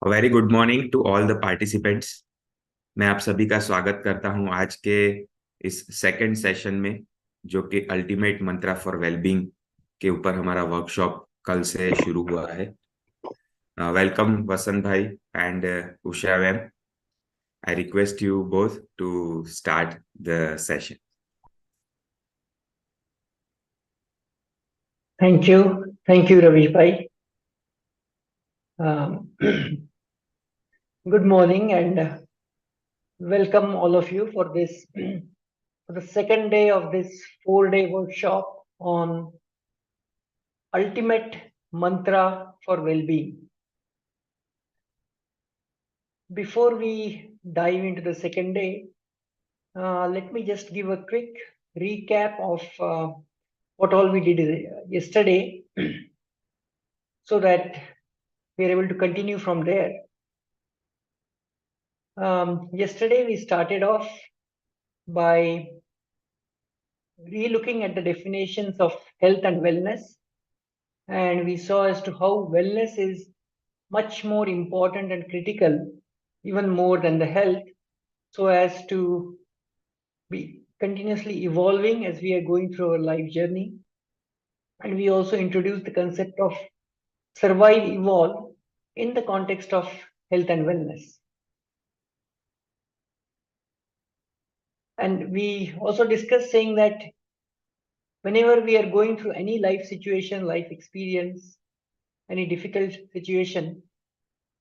Very good morning to all the participants. मैं आप सभी का स्वागत करता हूं आज के इस सेकंड सेशन में, जो कि अल्टीमेट मंत्रा फॉर वेलबींग के ऊपर हमारा वर्कशॉप कल से शुरू हुआ है। Welcome Vasant bhai and Usha ma'am. I request you both to start the session. Thank you. Thank you, Ravish Bhai. Um, good morning and welcome all of you for this for the second day of this 4-day workshop on ultimate mantra for well-being. Before we dive into the second day, let me just give a quick recap of what all we did yesterday so that we are able to continue from there. Yesterday we started off by re-looking at the definitions of health and wellness, and we saw as to how wellness is much more important and critical, even more than the health, so as to be continuously evolving as we are going through our life journey. And we also introduced the concept of survive, evolve in the context of health and wellness. And we also discussed saying that whenever we are going through any life situation, life experience, any difficult situation,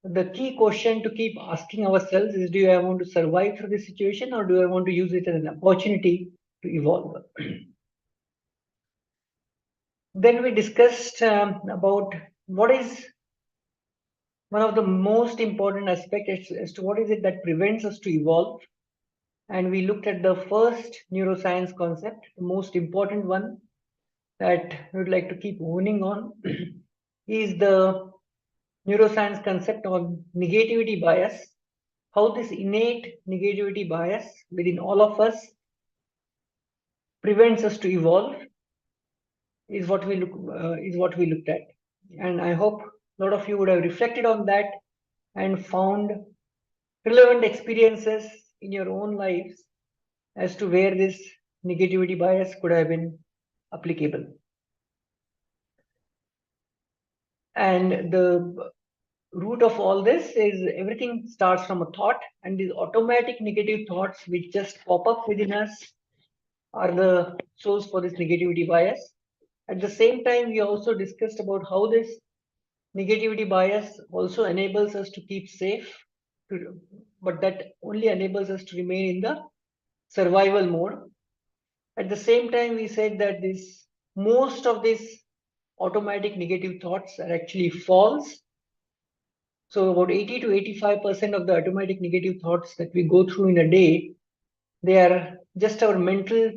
the key question to keep asking ourselves is, do I want to survive through this situation, or do I want to use it as an opportunity to evolve? Then we discussed about what is one of the most important aspects as to what is it that prevents us to evolve. And we looked at the first neuroscience concept, the most important one that we would like to keep honing on is the neuroscience concept on negativity bias, how this innate negativity bias within all of us prevents us to evolve is what we looked at. And I hope a lot of you would have reflected on that and found relevant experiences in your own lives as to where this negativity bias could have been applicable. And the root of all this is everything starts from a thought, and these automatic negative thoughts which just pop up within us are the source for this negativity bias. At the same time, we also discussed about how this negativity bias also enables us to keep safe, but that only enables us to remain in the survival mode. At the same time, we said that most of these automatic negative thoughts are actually false. So about 80 to 85% of the automatic negative thoughts that we go through in a day, they are just our mental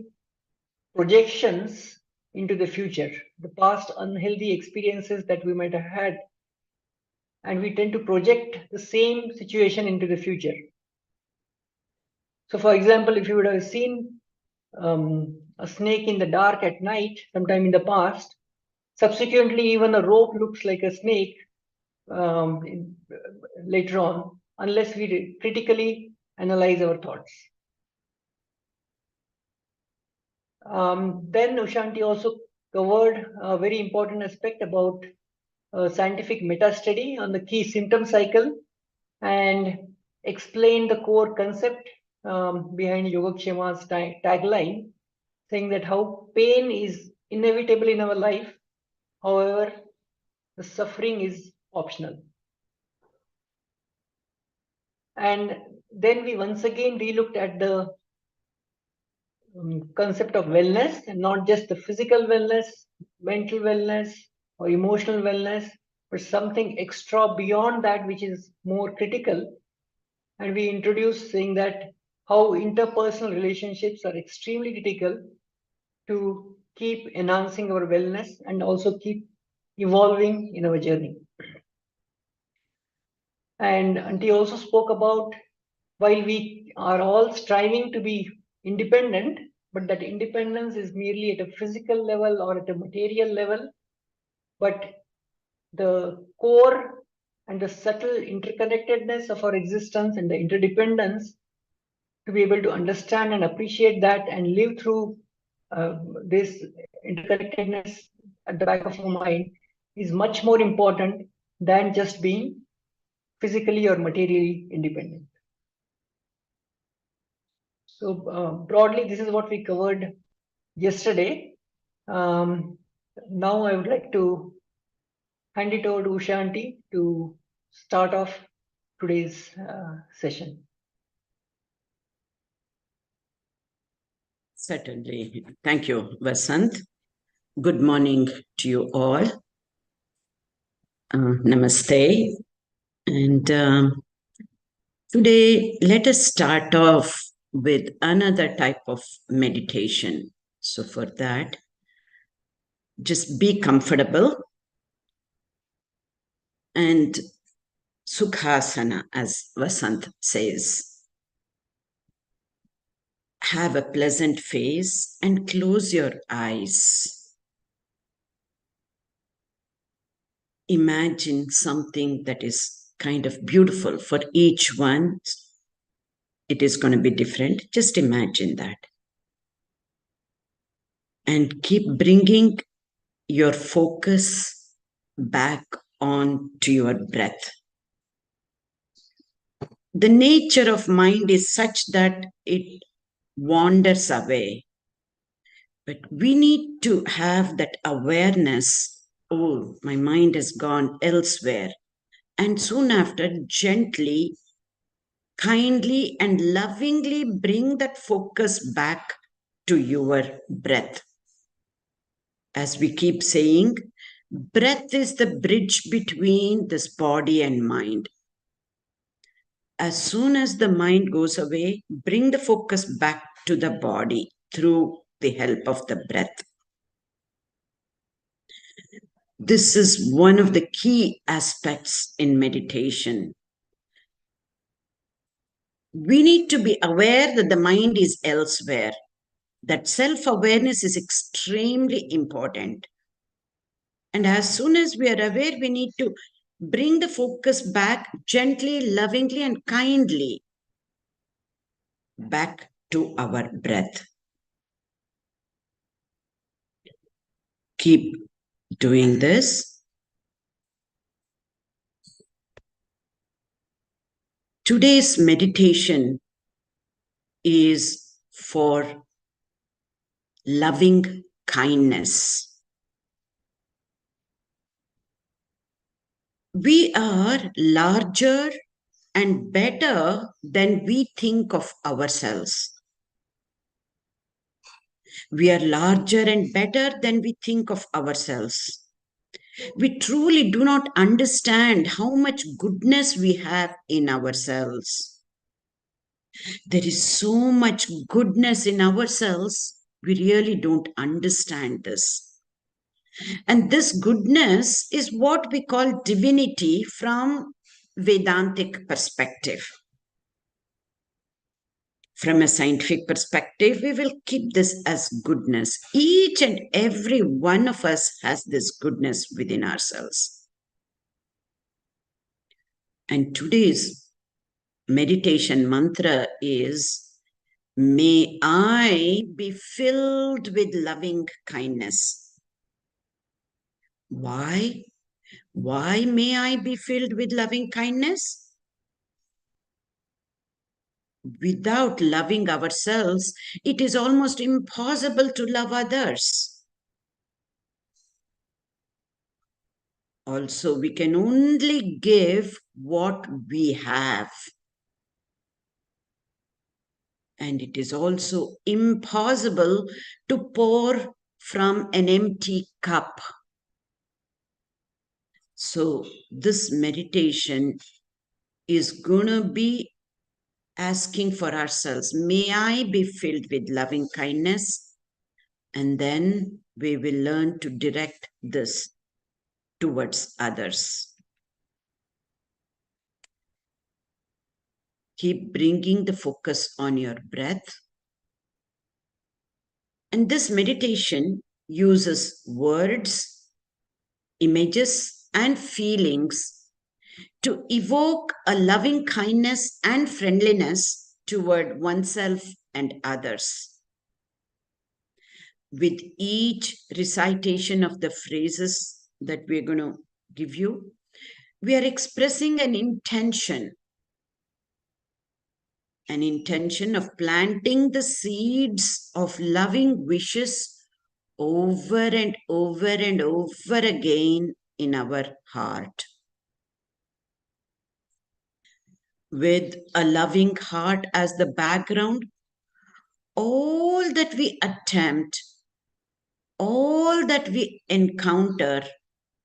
projections into the future, the past unhealthy experiences that we might have had, and we tend to project the same situation into the future. So, for example, if you would have seen a snake in the dark at night sometime in the past, subsequently, even a rope looks like a snake later on, unless we critically analyze our thoughts. Then Ushanti also covered a very important aspect about scientific meta-study on the key symptom cycle and explained the core concept behind Yogakshema's tagline, saying that how pain is inevitable in our life, however, the suffering is optional. And then we once again relooked at the concept of wellness, and not just the physical wellness, mental wellness, or emotional wellness, but something extra beyond that, which is more critical. And we introduced saying that how interpersonal relationships are extremely critical to keep enhancing our wellness and also keep evolving in our journey. And he also spoke about while we are all striving to be independent, but that independence is merely at a physical level or at a material level, but the core and the subtle interconnectedness of our existence and the interdependence, to be able to understand and appreciate that and live through this interconnectedness at the back of our mind is much more important than just being physically or materially independent. So broadly, this is what we covered yesterday. Now I would like to hand it over to Usha Aunty to start off today's session. Certainly. Thank you, Vasant. Good morning to you all. Namaste. And today, let us start off with another type of meditation. So, for that, just be comfortable and Sukhasana, as Vasant says. Have a pleasant face and close your eyes. Imagine something that is kind of beautiful for each one. It is going to be different. Just imagine that. And keep bringing your focus back on to your breath. The nature of mind is such that it wanders away. But we need to have that awareness. Oh, my mind has gone elsewhere. And soon after, gently, kindly, and lovingly bring that focus back to your breath. As we keep saying, breath is the bridge between this body and mind. As soon as the mind goes away, bring the focus back to the body through the help of the breath. This is one of the key aspects in meditation. We need to be aware that the mind is elsewhere. That self-awareness is extremely important. And as soon as we are aware, we need to bring the focus back gently, lovingly, and kindly back to our breath. Keep doing this. Today's meditation is for loving kindness. We are larger and better than we think of ourselves. We are larger and better than we think of ourselves. We truly do not understand how much goodness we have in ourselves. There is so much goodness in ourselves, we really don't understand this. And this goodness is what we call divinity from Vedantic perspective. From a scientific perspective, we will keep this as goodness. Each and every one of us has this goodness within ourselves. And today's meditation mantra is, may I be filled with loving kindness. Why? Why may I be filled with loving kindness? Without loving ourselves, it is almost impossible to love others. Also, we can only give what we have. And it is also impossible to pour from an empty cup. So, this meditation is going to be asking for ourselves, may I be filled with loving kindness? And then we will learn to direct this towards others. Keep bringing the focus on your breath. And this meditation uses words, images, and feelings to evoke a loving kindness and friendliness toward oneself and others. With each recitation of the phrases that we're going to give you, we are expressing an intention of planting the seeds of loving wishes over and over and over again in our heart. With a loving heart as the background, all that we attempt, all that we encounter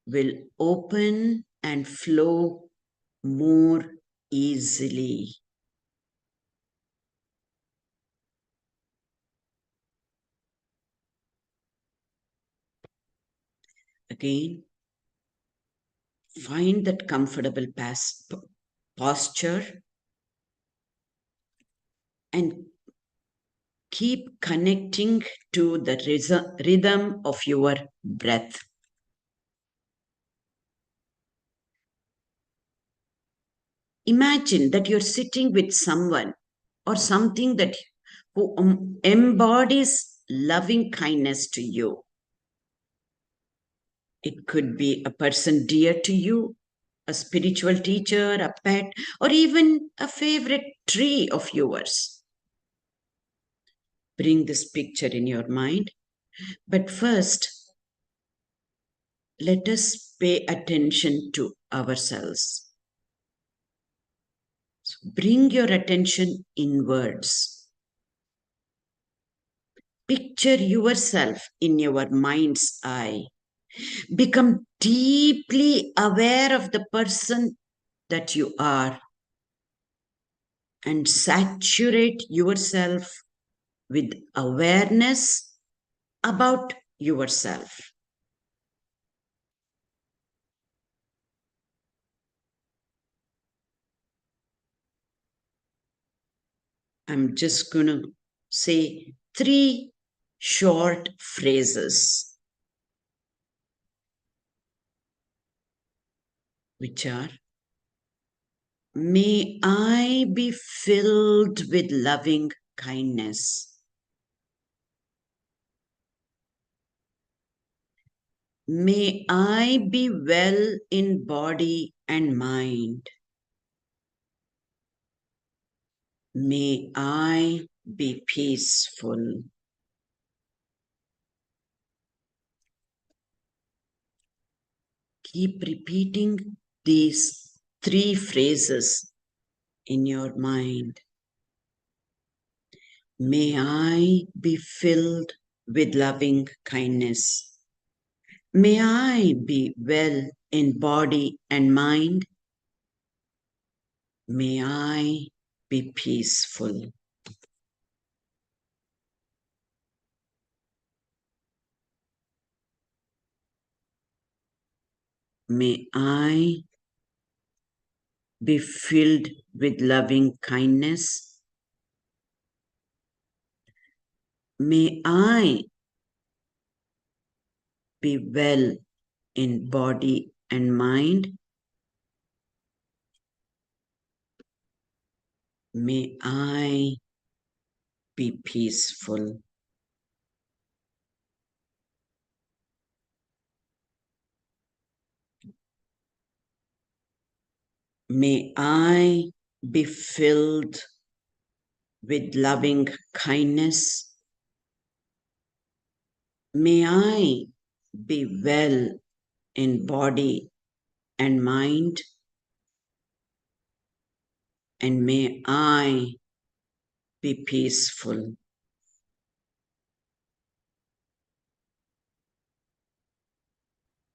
will open and flow more easily. Again, find that comfortable posture and keep connecting to the rhythm of your breath. Imagine that you're sitting with someone or something that who embodies loving kindness to you. It could be a person dear to you, a spiritual teacher, a pet, or even a favorite tree of yours. Bring this picture in your mind. But first, let us pay attention to ourselves. So bring your attention inwards. Picture yourself in your mind's eye. Become deeply aware of the person that you are and saturate yourself with awareness about yourself. I'm just going to say 3 short phrases, which are, may I be filled with loving kindness. May I be well in body and mind. May I be peaceful. Keep repeating these 3 phrases in your mind. May I be filled with loving kindness. May I be well in body and mind. May I be peaceful. May I be filled with loving kindness. May I be well in body and mind. May I be peaceful. May I be filled with loving kindness. May I be well in body and mind. And may I be peaceful.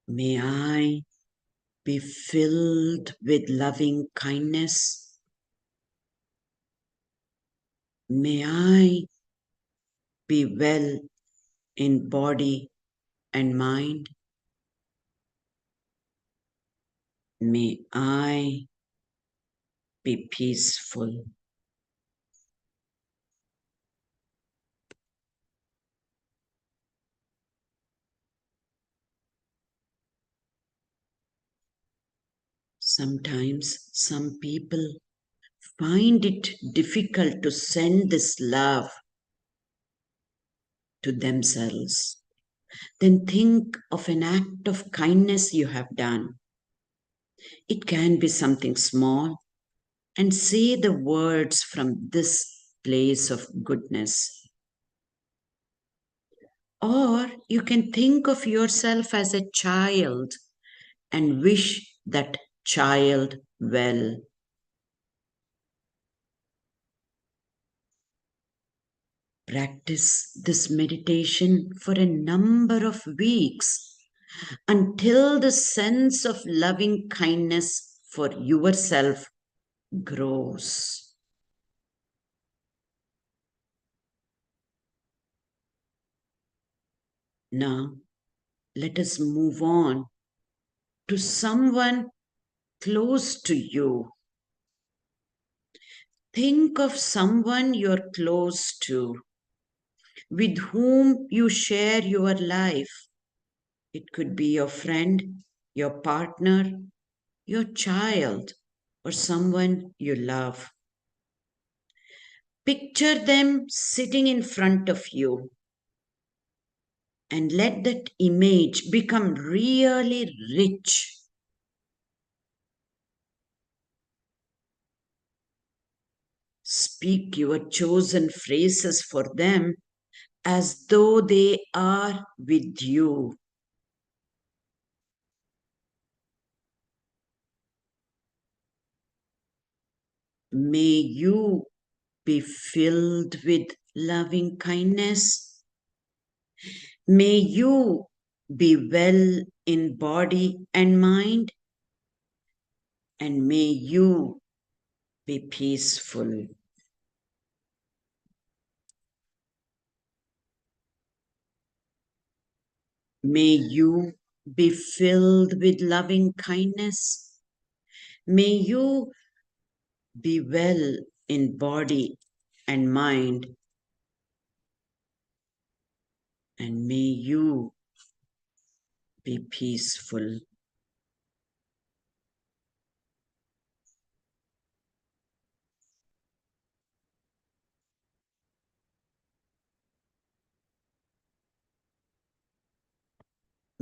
May I be filled with loving kindness. May I be well in body and mind. May I be peaceful. Sometimes some people find it difficult to send this love to themselves. Then think of an act of kindness you have done. It can be something small, and say the words from this place of goodness. Or you can think of yourself as a child and wish that child well. Practice this meditation for a number of weeks until the sense of loving kindness for yourself grows. Now, let us move on to someone close to you. Think of someone you're close to, with whom you share your life. It could be your friend, your partner, your child, or someone you love. Picture them sitting in front of you and let that image become really rich. Speak your chosen phrases for them as though they are with you. May you be filled with loving kindness. May you be well in body and mind. And may you be peaceful. May you be filled with loving kindness. May you be well in body and mind. And may you be peaceful.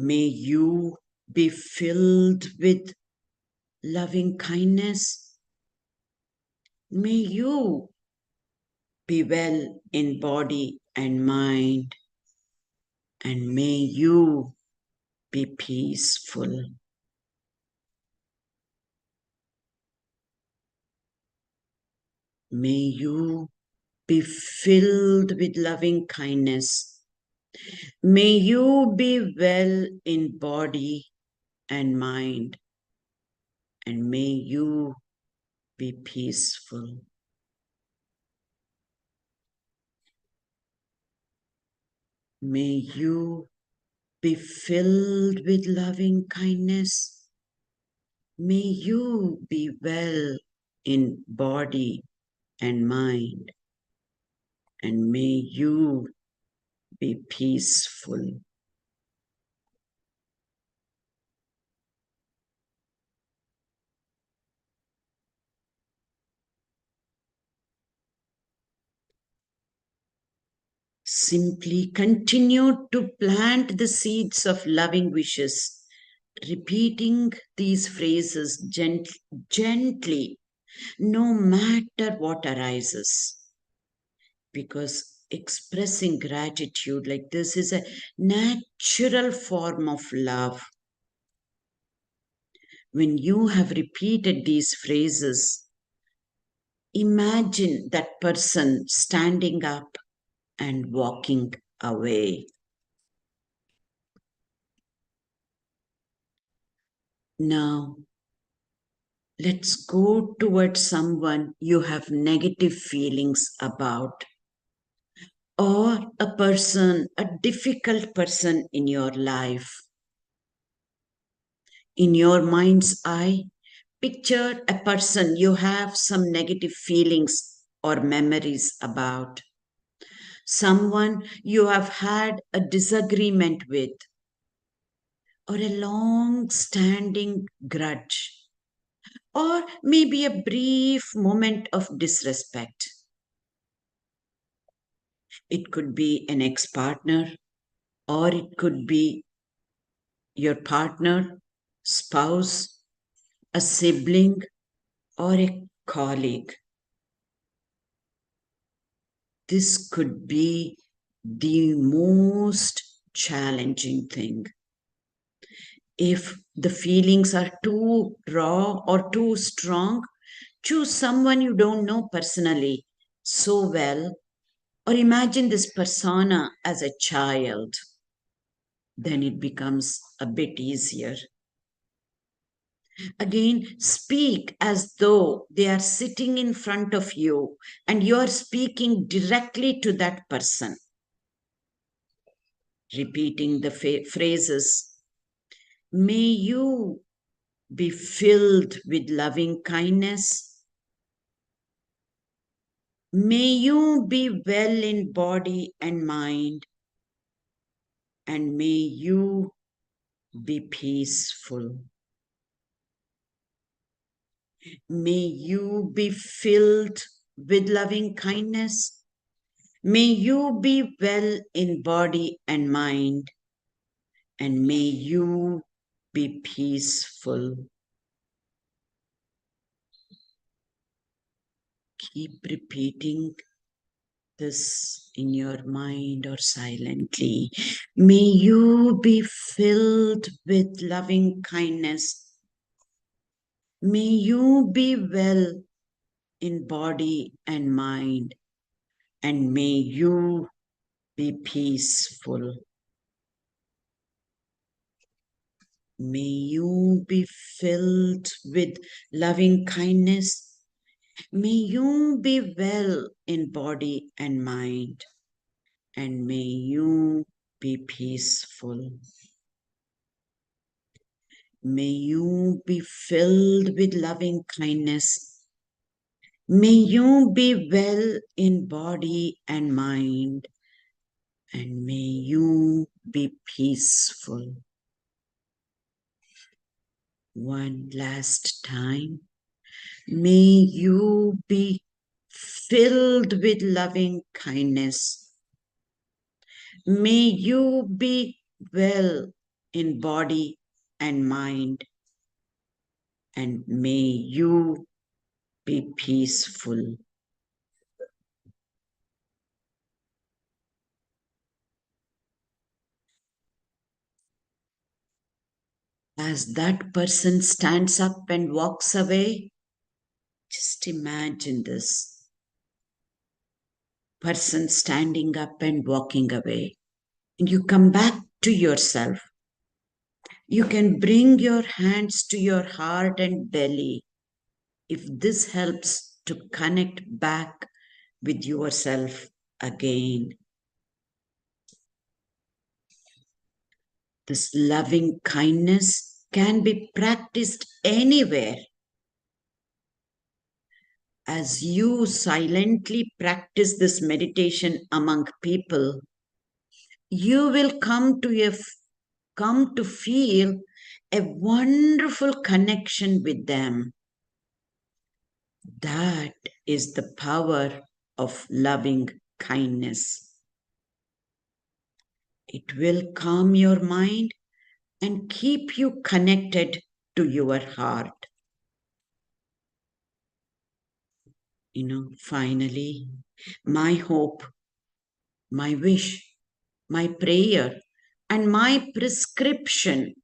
May you be filled with loving kindness. May you be well in body and mind. And may you be peaceful. May you be filled with loving kindness. May you be well in body and mind. And may you be peaceful. May you be filled with loving kindness. May you be well in body and mind. And may you be peaceful. Simply continue to plant the seeds of loving wishes, repeating these phrases gently, no matter what arises. Because expressing gratitude like this is a natural form of love. When you have repeated these phrases, imagine that person standing up and walking away. Now, let's go towards someone you have negative feelings about, or a person, a difficult person in your life. In your mind's eye, picture a person you have some negative feelings or memories about. Someone you have had a disagreement with, or a long-standing grudge, or maybe a brief moment of disrespect. It could be an ex-partner, or it could be your partner, spouse, a sibling, or a colleague. This could be the most challenging thing. If the feelings are too raw or too strong, choose someone you don't know personally so well, or imagine this persona as a child. Then it becomes a bit easier. Again, speak as though they are sitting in front of you and you are speaking directly to that person. Repeating the phrases, may you be filled with loving kindness. May you be well in body and mind. And may you be peaceful. May you be filled with loving kindness. May you be well in body and mind. And may you be peaceful. Keep repeating this in your mind or silently. May you be filled with loving kindness. May you be well in body and mind, and may you be peaceful. May you be filled with loving kindness. May you be well in body and mind, and may you be peaceful. May you be filled with loving kindness. May you be well in body and mind, and may you be peaceful. One last time. May you be filled with loving kindness. May you be well in body and mind, and may you be peaceful. As that person stands up and walks away, just imagine this person standing up and walking away. And you come back to yourself. You can bring your hands to your heart and belly if this helps to connect back with yourself again. This loving kindness can be practiced anywhere. As you silently practice this meditation among people, you will come to feel a wonderful connection with them. That is the power of loving kindness. It will calm your mind and keep you connected to your heart. Finally, my hope, my wish, my prayer, and my prescription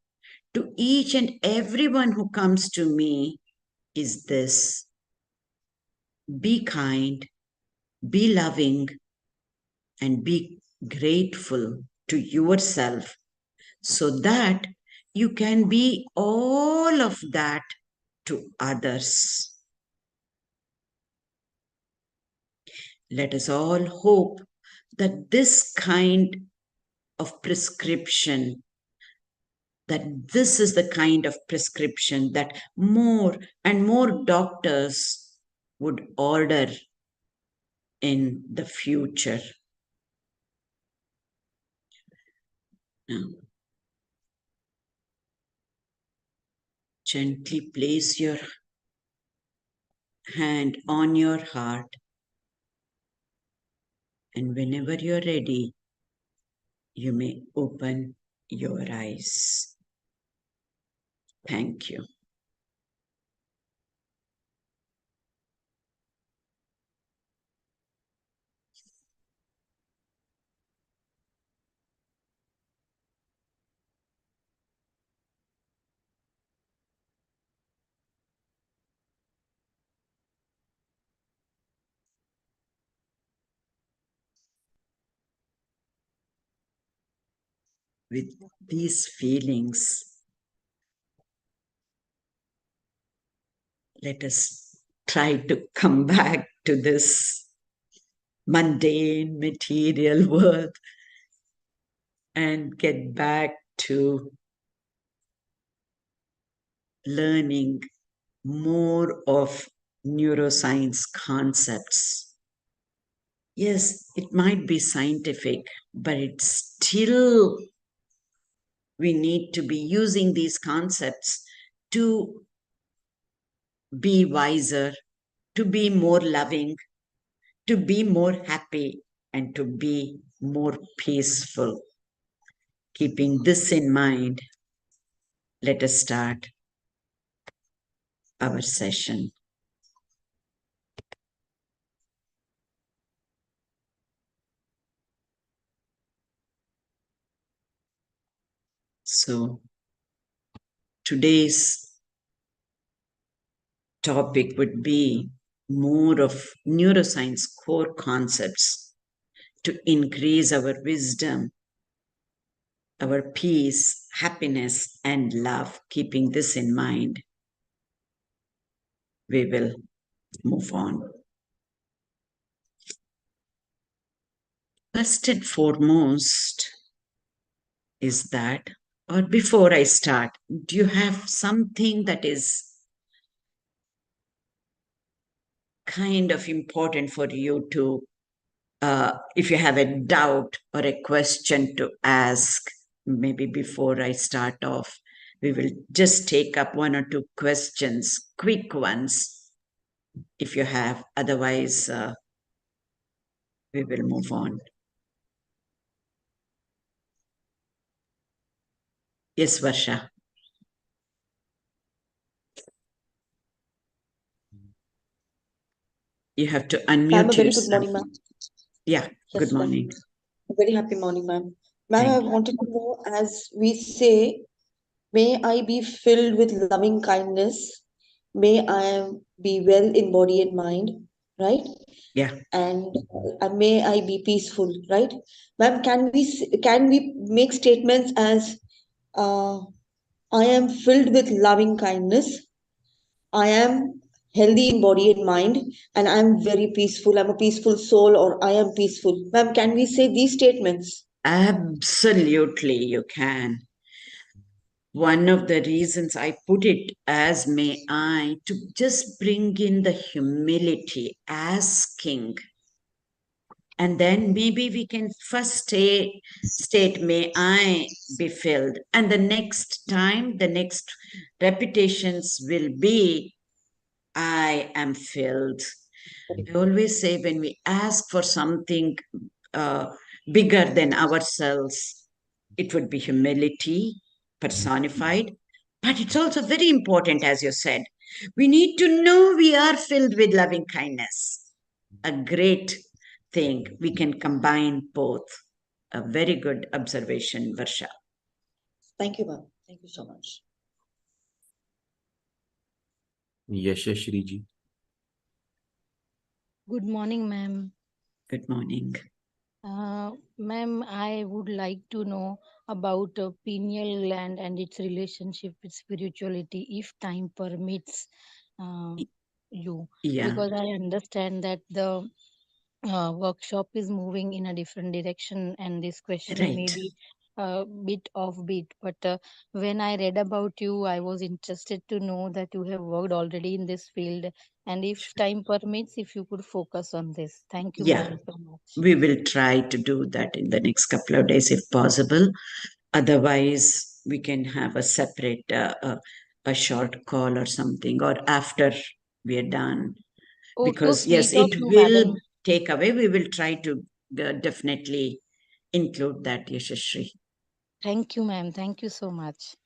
to each and everyone who comes to me is this: be kind, be loving, and be grateful to yourself so that you can be all of that to others. Let us all hope that this kind of prescription, that this is the kind of prescription that more and more doctors would order in the future. Now, gently place your hand on your heart. And whenever you're ready, you may open your eyes. Thank you. With these feelings, let us try to come back to this mundane material world and get back to learning more of neuroscience concepts. Yes, it might be scientific, but it's still, we need to be using these concepts to be wiser, to be more loving, to be more happy, and to be more peaceful. Keeping this in mind, let us start our session. So, today's topic would be more of neuroscience core concepts to increase our wisdom, our peace, happiness, and love. Keeping this in mind, we will move on. First and foremost is that, or before I start, do you have something that is kind of important for you to, if you have a doubt or a question to ask, maybe before I start off, we will just take up one or two questions, quick ones, if you have. Otherwise, we will move on. Yes, Varsha. You have to Ma'am, unmute a very good yourself. morning, ma'am. Yeah, good Yes, ma'am. morning. A very happy morning, ma'am. Ma'am, I Thank you. wanted to know, as we say, may I be filled with loving kindness, may I be well in body and mind, right? Yeah. And may I be peaceful, right? Ma'am, can we make statements as uh, I am filled with loving kindness, I am healthy in body and mind, and I am very peaceful. I'm a peaceful soul, or I am peaceful. Ma'am, can we say these statements? Absolutely, you can. One of the reasons I put it as may I, to just bring in the humility, asking. And then maybe we can first state, may I be filled. And the next time, the next repetitions will be, I am filled. I always say when we ask for something uh, bigger than ourselves, it would be humility personified. But it's also very important, as you said, we need to know we are filled with loving kindness. A great thing. We can combine both. A very good observation, Varsha. Thank you, ma'am. Thank you so much. Yashashree ji. Good morning, ma'am. Good morning. Ma'am, I would like to know about pineal gland and its relationship with spirituality, if time permits you. Yeah, Because I understand that the workshop is moving in a different direction, and this question may right. be a bit offbeat. But when I read about you, I was interested to know that you have worked already in this field, and if time permits, if you could focus on this. Thank you, Yeah, ma'am, so much. we will try to do that in the next couple of days if possible. Otherwise, we can have a separate, a short call or something, or after we are done, Oh, so because yes, sweet of it you, will madam. take away. We will try to definitely include that, Yashashri. Thank you, ma'am. Thank you so much.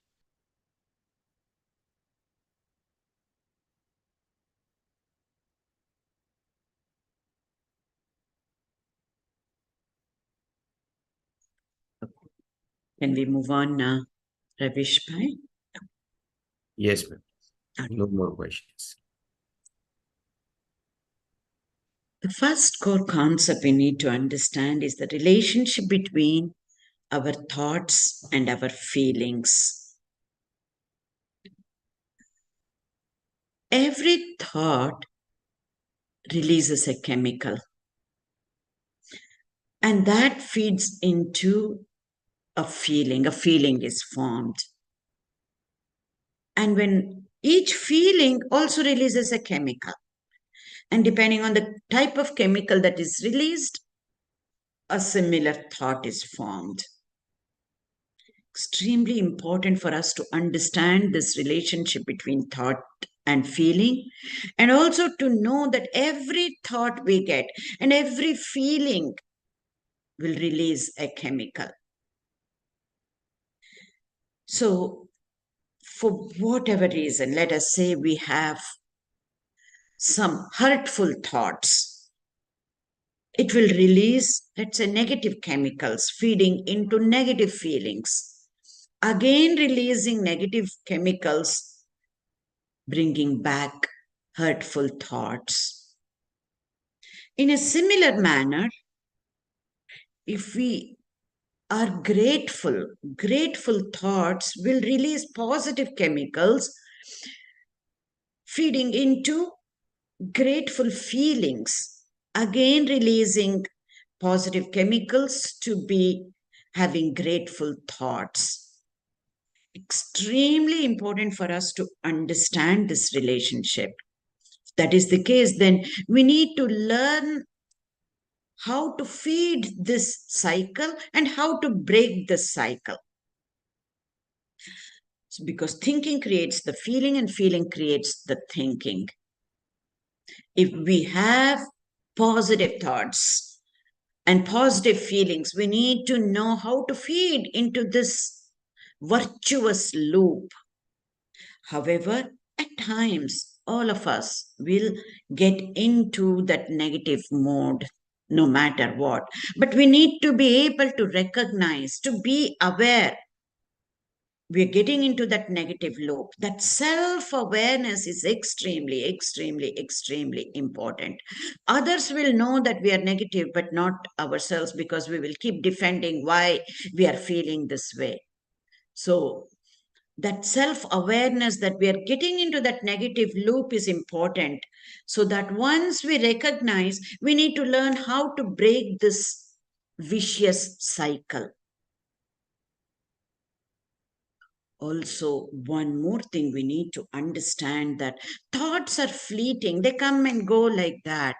Can we move on, Ravish Bhai? Yes, ma'am. Okay. No more questions. The first core concept we need to understand is the relationship between our thoughts and our feelings. Every thought releases a chemical, and that feeds into a feeling. A feeling is formed. And when each feeling also releases a chemical, and depending on the type of chemical that is released, a similar thought is formed. Extremely important for us to understand this relationship between thought and feeling, and also to know that every thought we get and every feeling will release a chemical. So, for whatever reason, let us say we have some hurtful thoughts, it will release, let's say, negative chemicals feeding into negative feelings. Again, releasing negative chemicals, bringing back hurtful thoughts. In a similar manner, if we are grateful, grateful thoughts will release positive chemicals feeding into grateful feelings, again releasing positive chemicals to be having grateful thoughts. Extremely important for us to understand this relationship. If that is the case, then we need to learn how to feed this cycle and how to break this cycle. Because thinking creates the feeling and feeling creates the thinking. If we have positive thoughts and positive feelings, we need to know how to feed into this virtuous loop. However, at times, all of us will get into that negative mode no matter what. But we need to be able to recognize, to be aware we're getting into that negative loop. That self-awareness is extremely, extremely, extremely important. Others will know that we are negative, but not ourselves, because we will keep defending why we are feeling this way. So that self-awareness that we are getting into that negative loop is important, so that once we recognize, we need to learn how to break this vicious cycle. Also, one more thing we need to understand, that thoughts are fleeting, they come and go like that.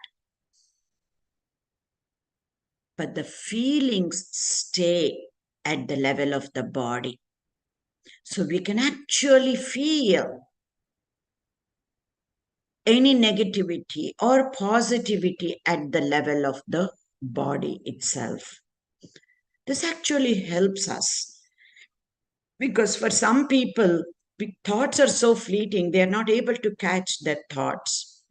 But the feelings stay at the level of the body. So we can actually feel any negativity or positivity at the level of the body itself. This actually helps us, because for some people, thoughts are so fleeting, they are not able to catch their thoughts.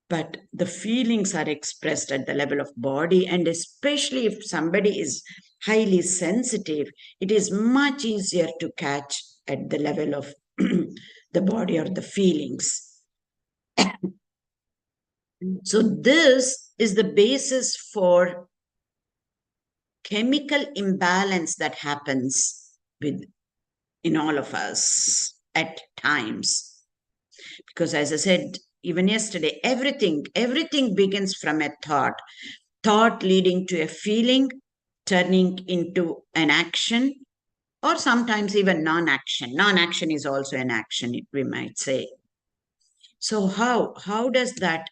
But the feelings are expressed at the level of body, and especially if somebody is highly sensitive, it is much easier to catch at the level of the body or the feelings. So this is the basis for chemical imbalance that happens in all of us at times. Because as I said, even yesterday, everything begins from a thought leading to a feeling, turning into an action, or sometimes even non-action. Non-action is also an action, we might say. So how does that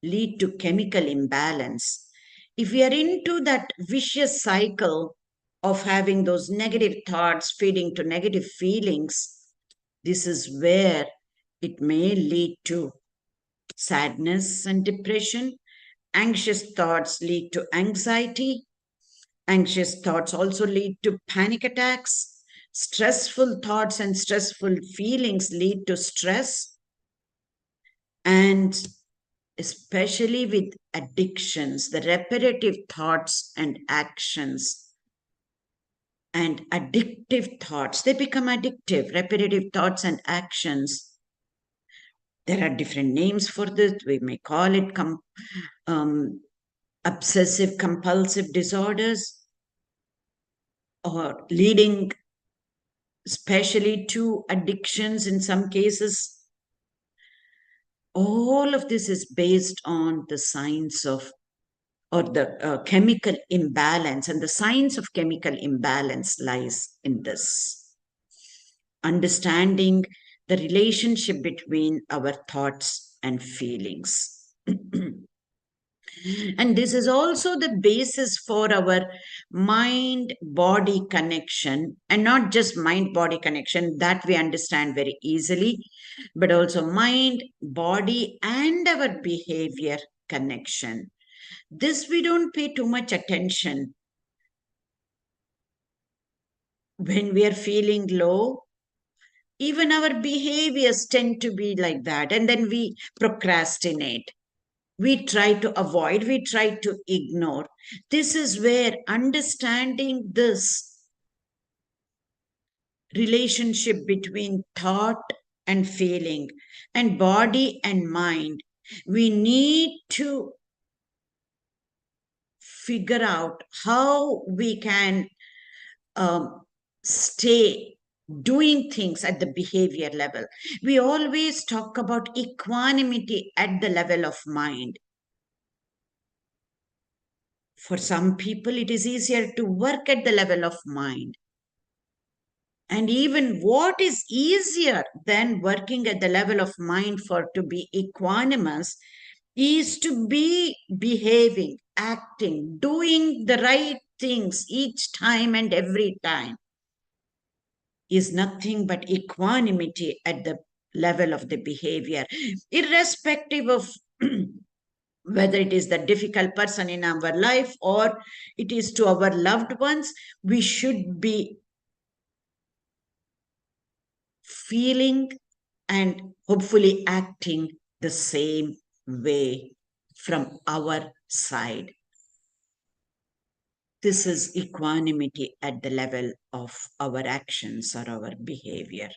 lead to chemical imbalance? If we are into that vicious cycle of having those negative thoughts feeding to negative feelings, this is where it may lead to sadness and depression. Anxious thoughts lead to anxiety. Anxious thoughts also lead to panic attacks. Stressful thoughts and stressful feelings lead to stress. And especially with addictions, the repetitive thoughts and actions and addictive thoughts, they become addictive. Repetitive thoughts and actions, there are different names for this. We may call it obsessive compulsive disorders, or leading especially to addictions in some cases. All of this is based on the science of, or the chemical imbalance, and the science of chemical imbalance lies in this. Understanding the relationship between our thoughts and feelings. And this is also the basis for our mind-body connection, and not just mind-body connection that we understand very easily, but also mind, body, and our behavior connection. This we don't pay too much attention. When we are feeling low, even our behaviors tend to be like that, and then we procrastinate. We try to avoid, we try to ignore. This is where understanding this relationship between thought and feeling and body and mind, we need to figure out how we can stay doing things at the behavior level. We always talk about equanimity at the level of mind. For some people, it is easier to work at the level of mind. And even what is easier than working at the level of mind for to be equanimous is to be behaving, acting, doing the right things each time and every time, is nothing but equanimity at the level of the behavior, irrespective of whether it is the difficult person in our life or it is to our loved ones. We should be feeling and hopefully acting the same way from our side. This is equanimity at the level of our actions or our behavior.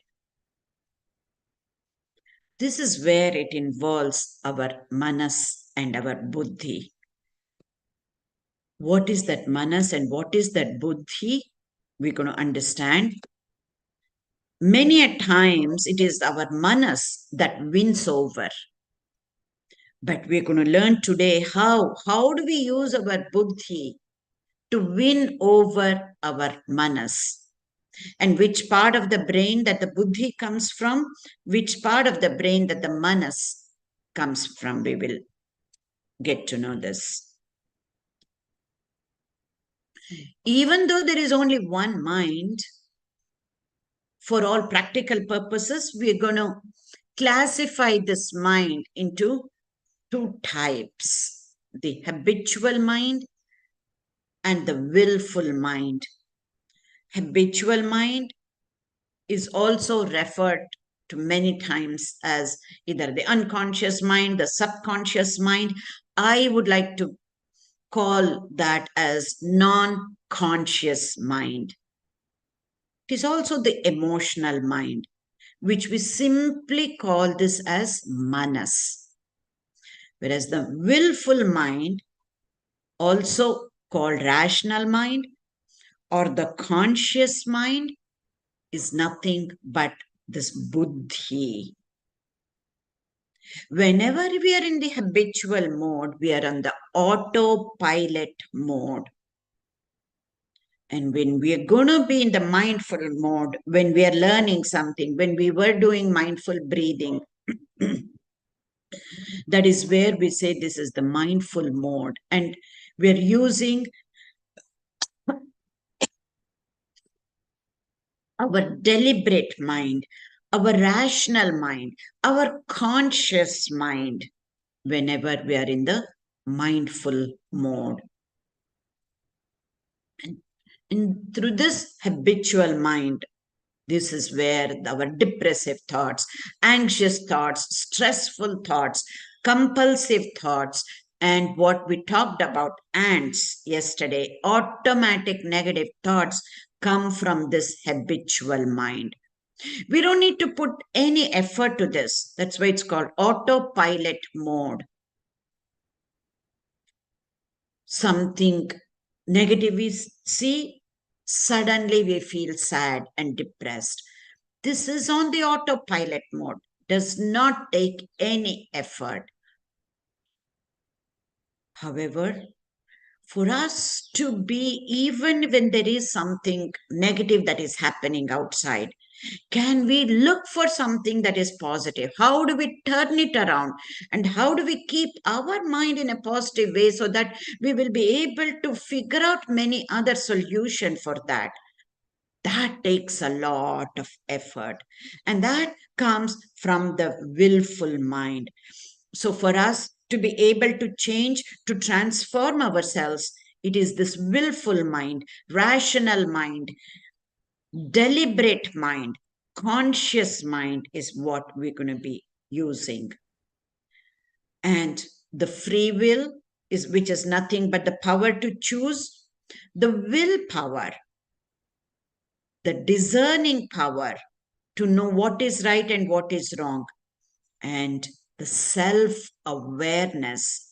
This is where it involves our manas and our buddhi. What is that manas and what is that buddhi? We're going to understand. Many a times it is our manas that wins over. But we're going to learn today how do we use our buddhi to win over our manas, and which part of the brain that the buddhi comes from, which part of the brain that the manas comes from. We will get to know this. Even though there is only one mind, for all practical purposes, we're going to classify this mind into two types: the habitual mind and the willful mind. Habitual mind is also referred to many times as either the unconscious mind, the subconscious mind. I would like to call that as non-conscious mind. It is also the emotional mind, which we simply call this as manas. Whereas the willful mind, also called rational mind or the conscious mind, is nothing but this buddhi. Whenever we are in the habitual mode, we are on the autopilot mode. And when we are going to be in the mindful mode, when we are learning something, when we were doing mindful breathing, that is where we say this is the mindful mode. And we're using our deliberate mind, our rational mind, our conscious mind. whenever we are in the mindful mode. And through this habitual mind, this is where our depressive thoughts, anxious thoughts, stressful thoughts, compulsive thoughts, and what we talked about ants yesterday, automatic negative thoughts come from this habitual mind. We don't need to put any effort to this. That's why it's called autopilot mode. Something negative we see, suddenly we feel sad and depressed. This is on the autopilot mode, does not take any effort. However, for us to be, even when there is something negative that is happening outside, can we look for something that is positive? How do we turn it around? And how do we keep our mind in a positive way so that we will be able to figure out many other solutions for that? That takes a lot of effort. And that comes from the willful mind. So for us to be able to change, to transform ourselves, it is this willful mind, rational mind, deliberate mind, conscious mind is what we're going to be using. And the free will is, which is nothing but the power to choose, the willpower, the discerning power to know what is right and what is wrong, and the self awareness.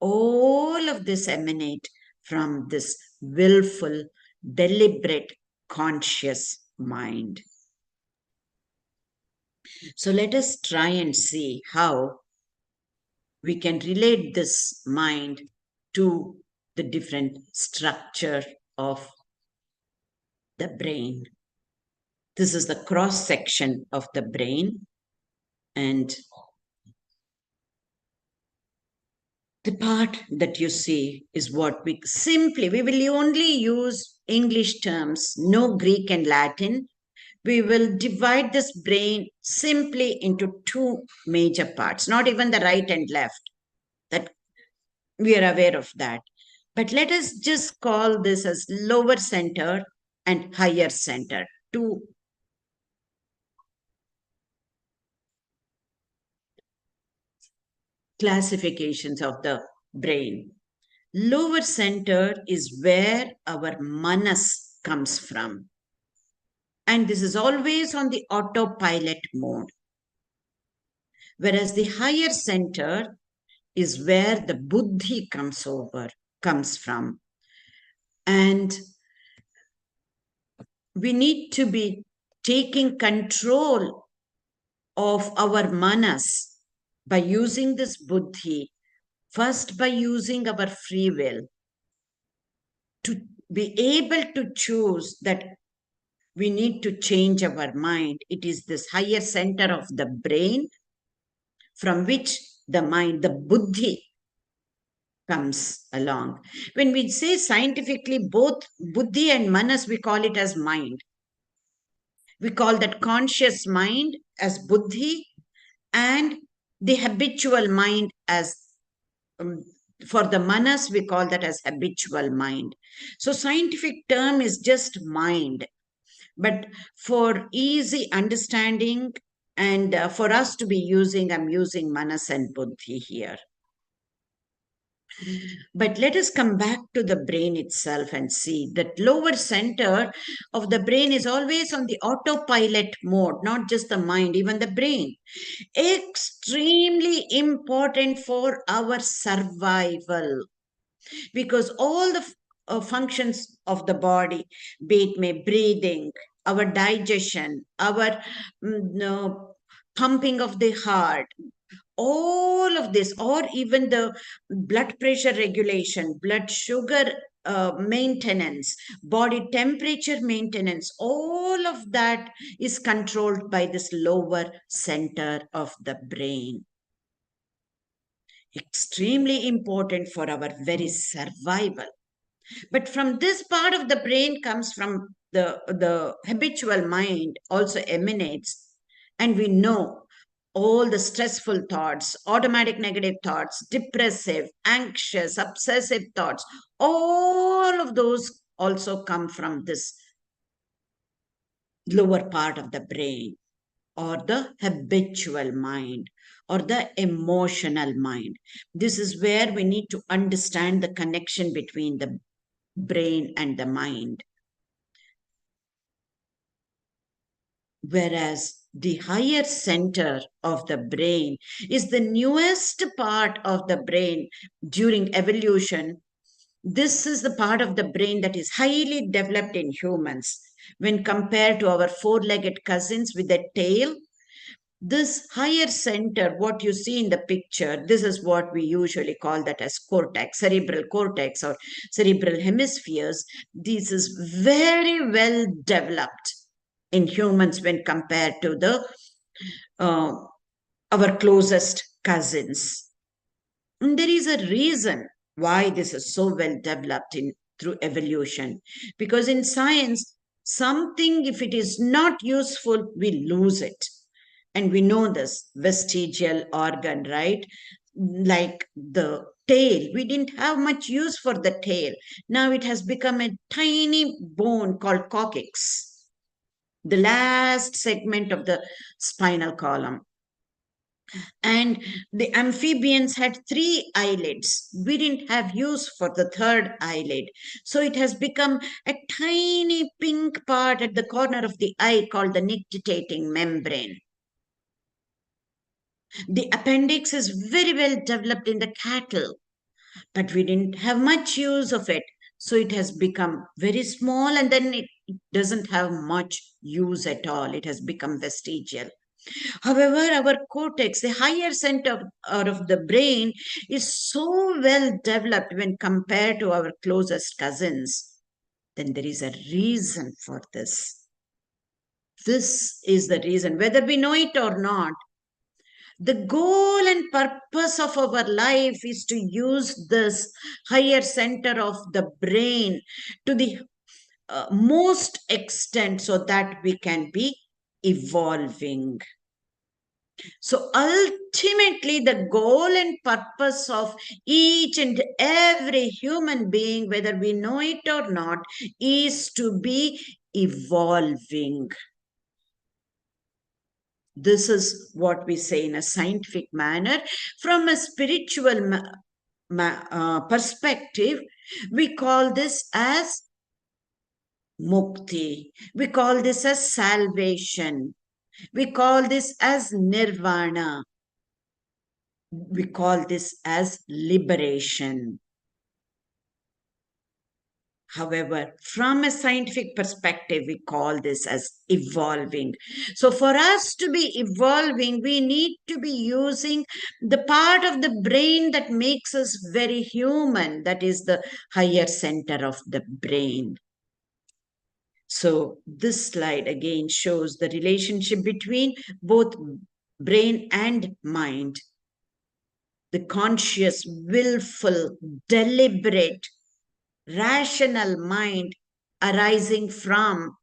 All of this emanate from this willful, deliberate, conscious mind. So let us try and see how we can relate this mind to the different structure of the brain. This is the cross section of the brain, and the part that you see is what we will only use English terms, no Greek and Latin. We will divide this brain simply into two major parts, not even the right and left. That we are aware of that. But let us just call this as lower center and higher center, two classifications of the brain. Lower center is where our manas comes from. And this is always on the autopilot mode. Whereas the higher center is where the buddhi comes from. And we need to be taking control of our manas by using this buddhi, first by using our free will, to be able to choose that we need to change our mind. It is this higher center of the brain from which the mind, the buddhi, comes along. When we say scientifically, both buddhi and manas, we call it as mind. We call that conscious mind as buddhi, and the habitual mind as, for the manas, we call that as habitual mind. So scientific term is just mind. But for easy understanding and for us to be using, I'm using manas and buddhi here. But let us come back to the brain itself and see that lower center of the brain is always on the autopilot mode, not just the mind, even the brain. Extremely important for our survival, because all the functions of the body, be it may breathing, our digestion, our pumping of the heart, all of this, or even the blood pressure regulation, blood sugar maintenance, body temperature maintenance, all of that is controlled by this lower center of the brain. Extremely important for our very survival. But from this part of the brain comes from the habitual mind also emanates, and we know all the stressful thoughts, automatic negative thoughts, depressive, anxious, obsessive thoughts, all of those also come from this lower part of the brain, or the habitual mind, or the emotional mind. This is where we need to understand the connection between the brain and the mind. Whereas the higher center of the brain is the newest part of the brain during evolution. This is the part of the brain that is highly developed in humans. When compared to our four-legged cousins with a tail, this higher center, what you see in the picture, this is what we usually call that as cortex, cerebral cortex or cerebral hemispheres. This is very well developed in humans when compared to the our closest cousins. And there is a reason why this is so well developed in through evolution, because in science, something, if it is not useful, we lose it. And we know this vestigial organ, right? Like the tail, we didn't have much use for the tail. Now it has become a tiny bone called coccyx, the last segment of the spinal column. And the amphibians had three eyelids. We didn't have use for the third eyelid. So it has become a tiny pink part at the corner of the eye called the nictitating membrane. The appendix is very well developed in the cattle, but we didn't have much use of it. So it has become very small, and then it doesn't have much use at all. It has become vestigial. However, our cortex, the higher center of the brain, is so well developed when compared to our closest cousins. Then there is a reason for this. This is the reason, whether we know it or not. The goal and purpose of our life is to use this higher center of the brain to the most extent so that we can be evolving. So ultimately, the goal and purpose of each and every human being, whether we know it or not, is to be evolving. This is what we say in a scientific manner. From a spiritual perspective, we call this as mukti. We call this as salvation. We call this as nirvana. We call this as liberation. However, from a scientific perspective, we call this as evolving. So for us to be evolving, we need to be using the part of the brain that makes us very human, that is the higher center of the brain. So this slide again shows the relationship between both brain and mind. The conscious, willful, deliberate, rational mind arising from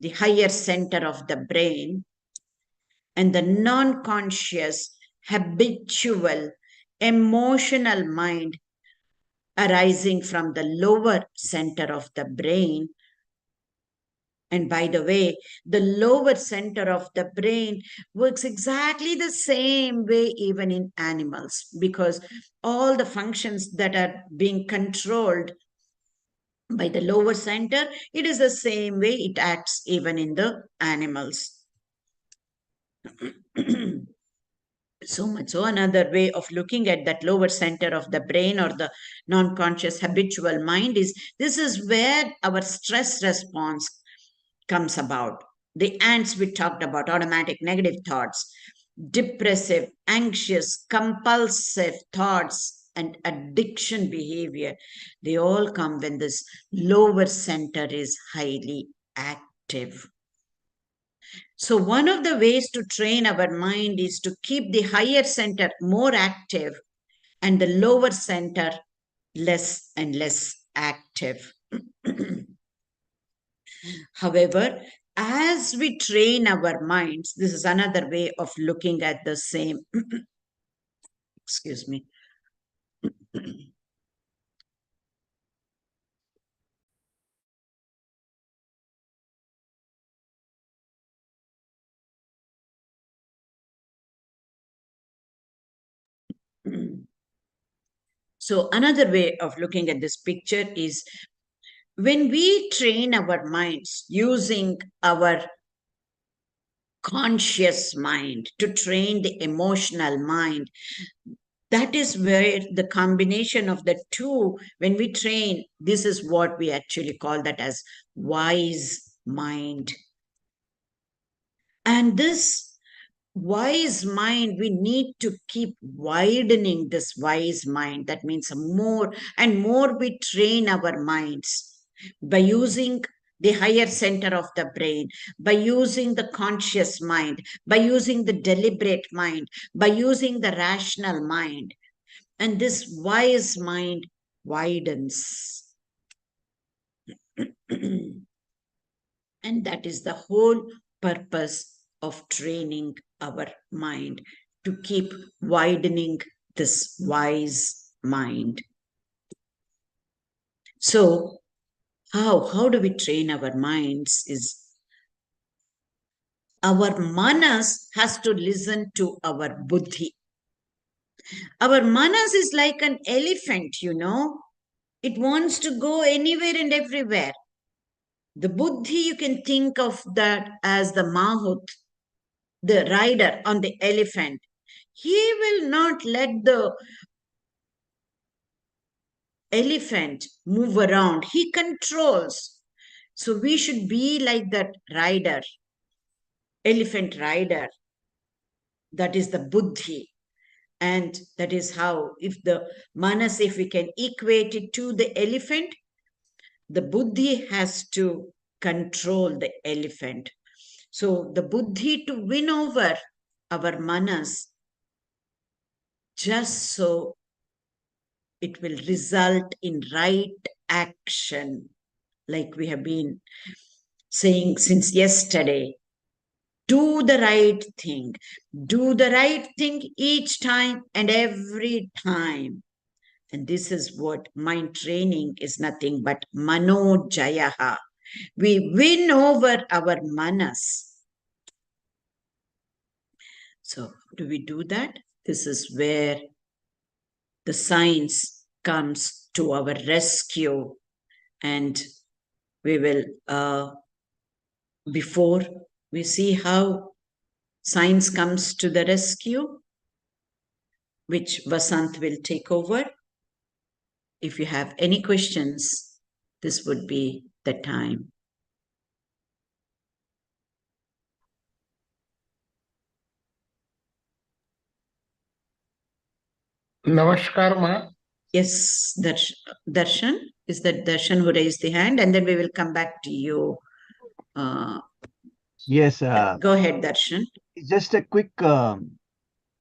the higher center of the brain, and the non-conscious, habitual, emotional mind arising from the lower center of the brain. And by the way, the lower center of the brain works exactly the same way even in animals, because all the functions that are being controlled by the lower center, it is the same way it acts even in the animals. So much so, another way of looking at that lower center of the brain or the non-conscious habitual mind is, this is where our stress response comes about. The ants we talked about, automatic negative thoughts, depressive, anxious, compulsive thoughts, and addiction behavior, they all come when this lower center is highly active. So one of the ways to train our mind is to keep the higher center more active and the lower center less and less active. However, as we train our minds, this is another way of looking at the same, excuse me. So another way of looking at this picture is when we train our minds using our conscious mind to train the emotional mind, that is where the combination of the two, when we train, this is what we actually call that as wise mind. And this wise mind, we need to keep widening this wise mind. That means more and more we train our minds by using the higher center of the brain, by using the conscious mind, by using the deliberate mind, by using the rational mind. And this wise mind widens. And that is the whole purpose of training our mind, to keep widening this wise mind. So, how do we train our minds? Is our manas has to listen to our buddhi. Our manas is like an elephant, It wants to go anywhere and everywhere. The buddhi, you can think of that as the mahut, the rider on the elephant. He will not let the elephant move around. He controls. So we should be like that rider, elephant rider. That is the buddhi. And that is how, if the manas, if we can equate it to the elephant, the buddhi has to control the elephant. So the buddhi to win over our manas, just so it will result in right action, like we have been saying since yesterday. Do the right thing. Do the right thing each time and every time. And this is what mind training is, nothing but mano jayaha. We win over our manas. So how do we do that? This is where the science comes to our rescue, and we will, before we see how science comes to the rescue, which Vasant will take over. If you have any questions, this would be the time. Namaskar, Ma. Yes, Darshan. Is that Darshan who raised the hand? And then we will come back to you. Yes, Go ahead, Darshan. just a quick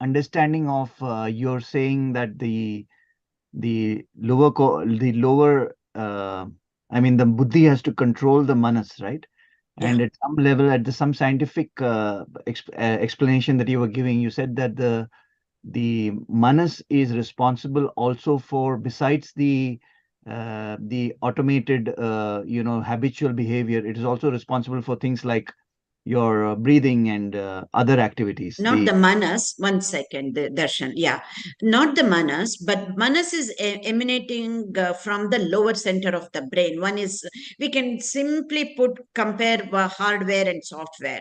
understanding of you're saying that the lower I mean the buddhi has to control the manas, right? And Yeah. at some level, some scientific explanation that you were giving, you said that the manas is responsible also for, besides the automated habitual behavior, it is also responsible for things like your breathing and other activities. Not the manas, one second, Darshan. Yeah, not the manas, but manas is emanating from the lower center of the brain. One is, we can simply compare hardware and software.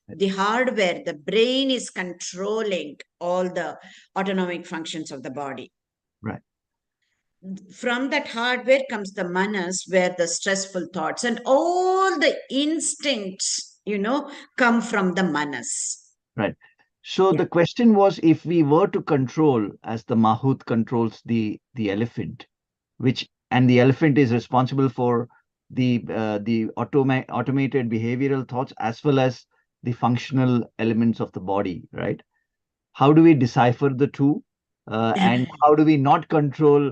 The hardware, the brain is controlling all the autonomic functions of the body. Right. From that hardware comes the manas, where the stressful thoughts and all the instincts, come from the manas. Right. So Yeah. the question was, if we were to control, as the Mahut controls the elephant, and the elephant is responsible for the automated behavioral thoughts as well as the functional elements of the body, right? How do we decipher the two? And how do we not control?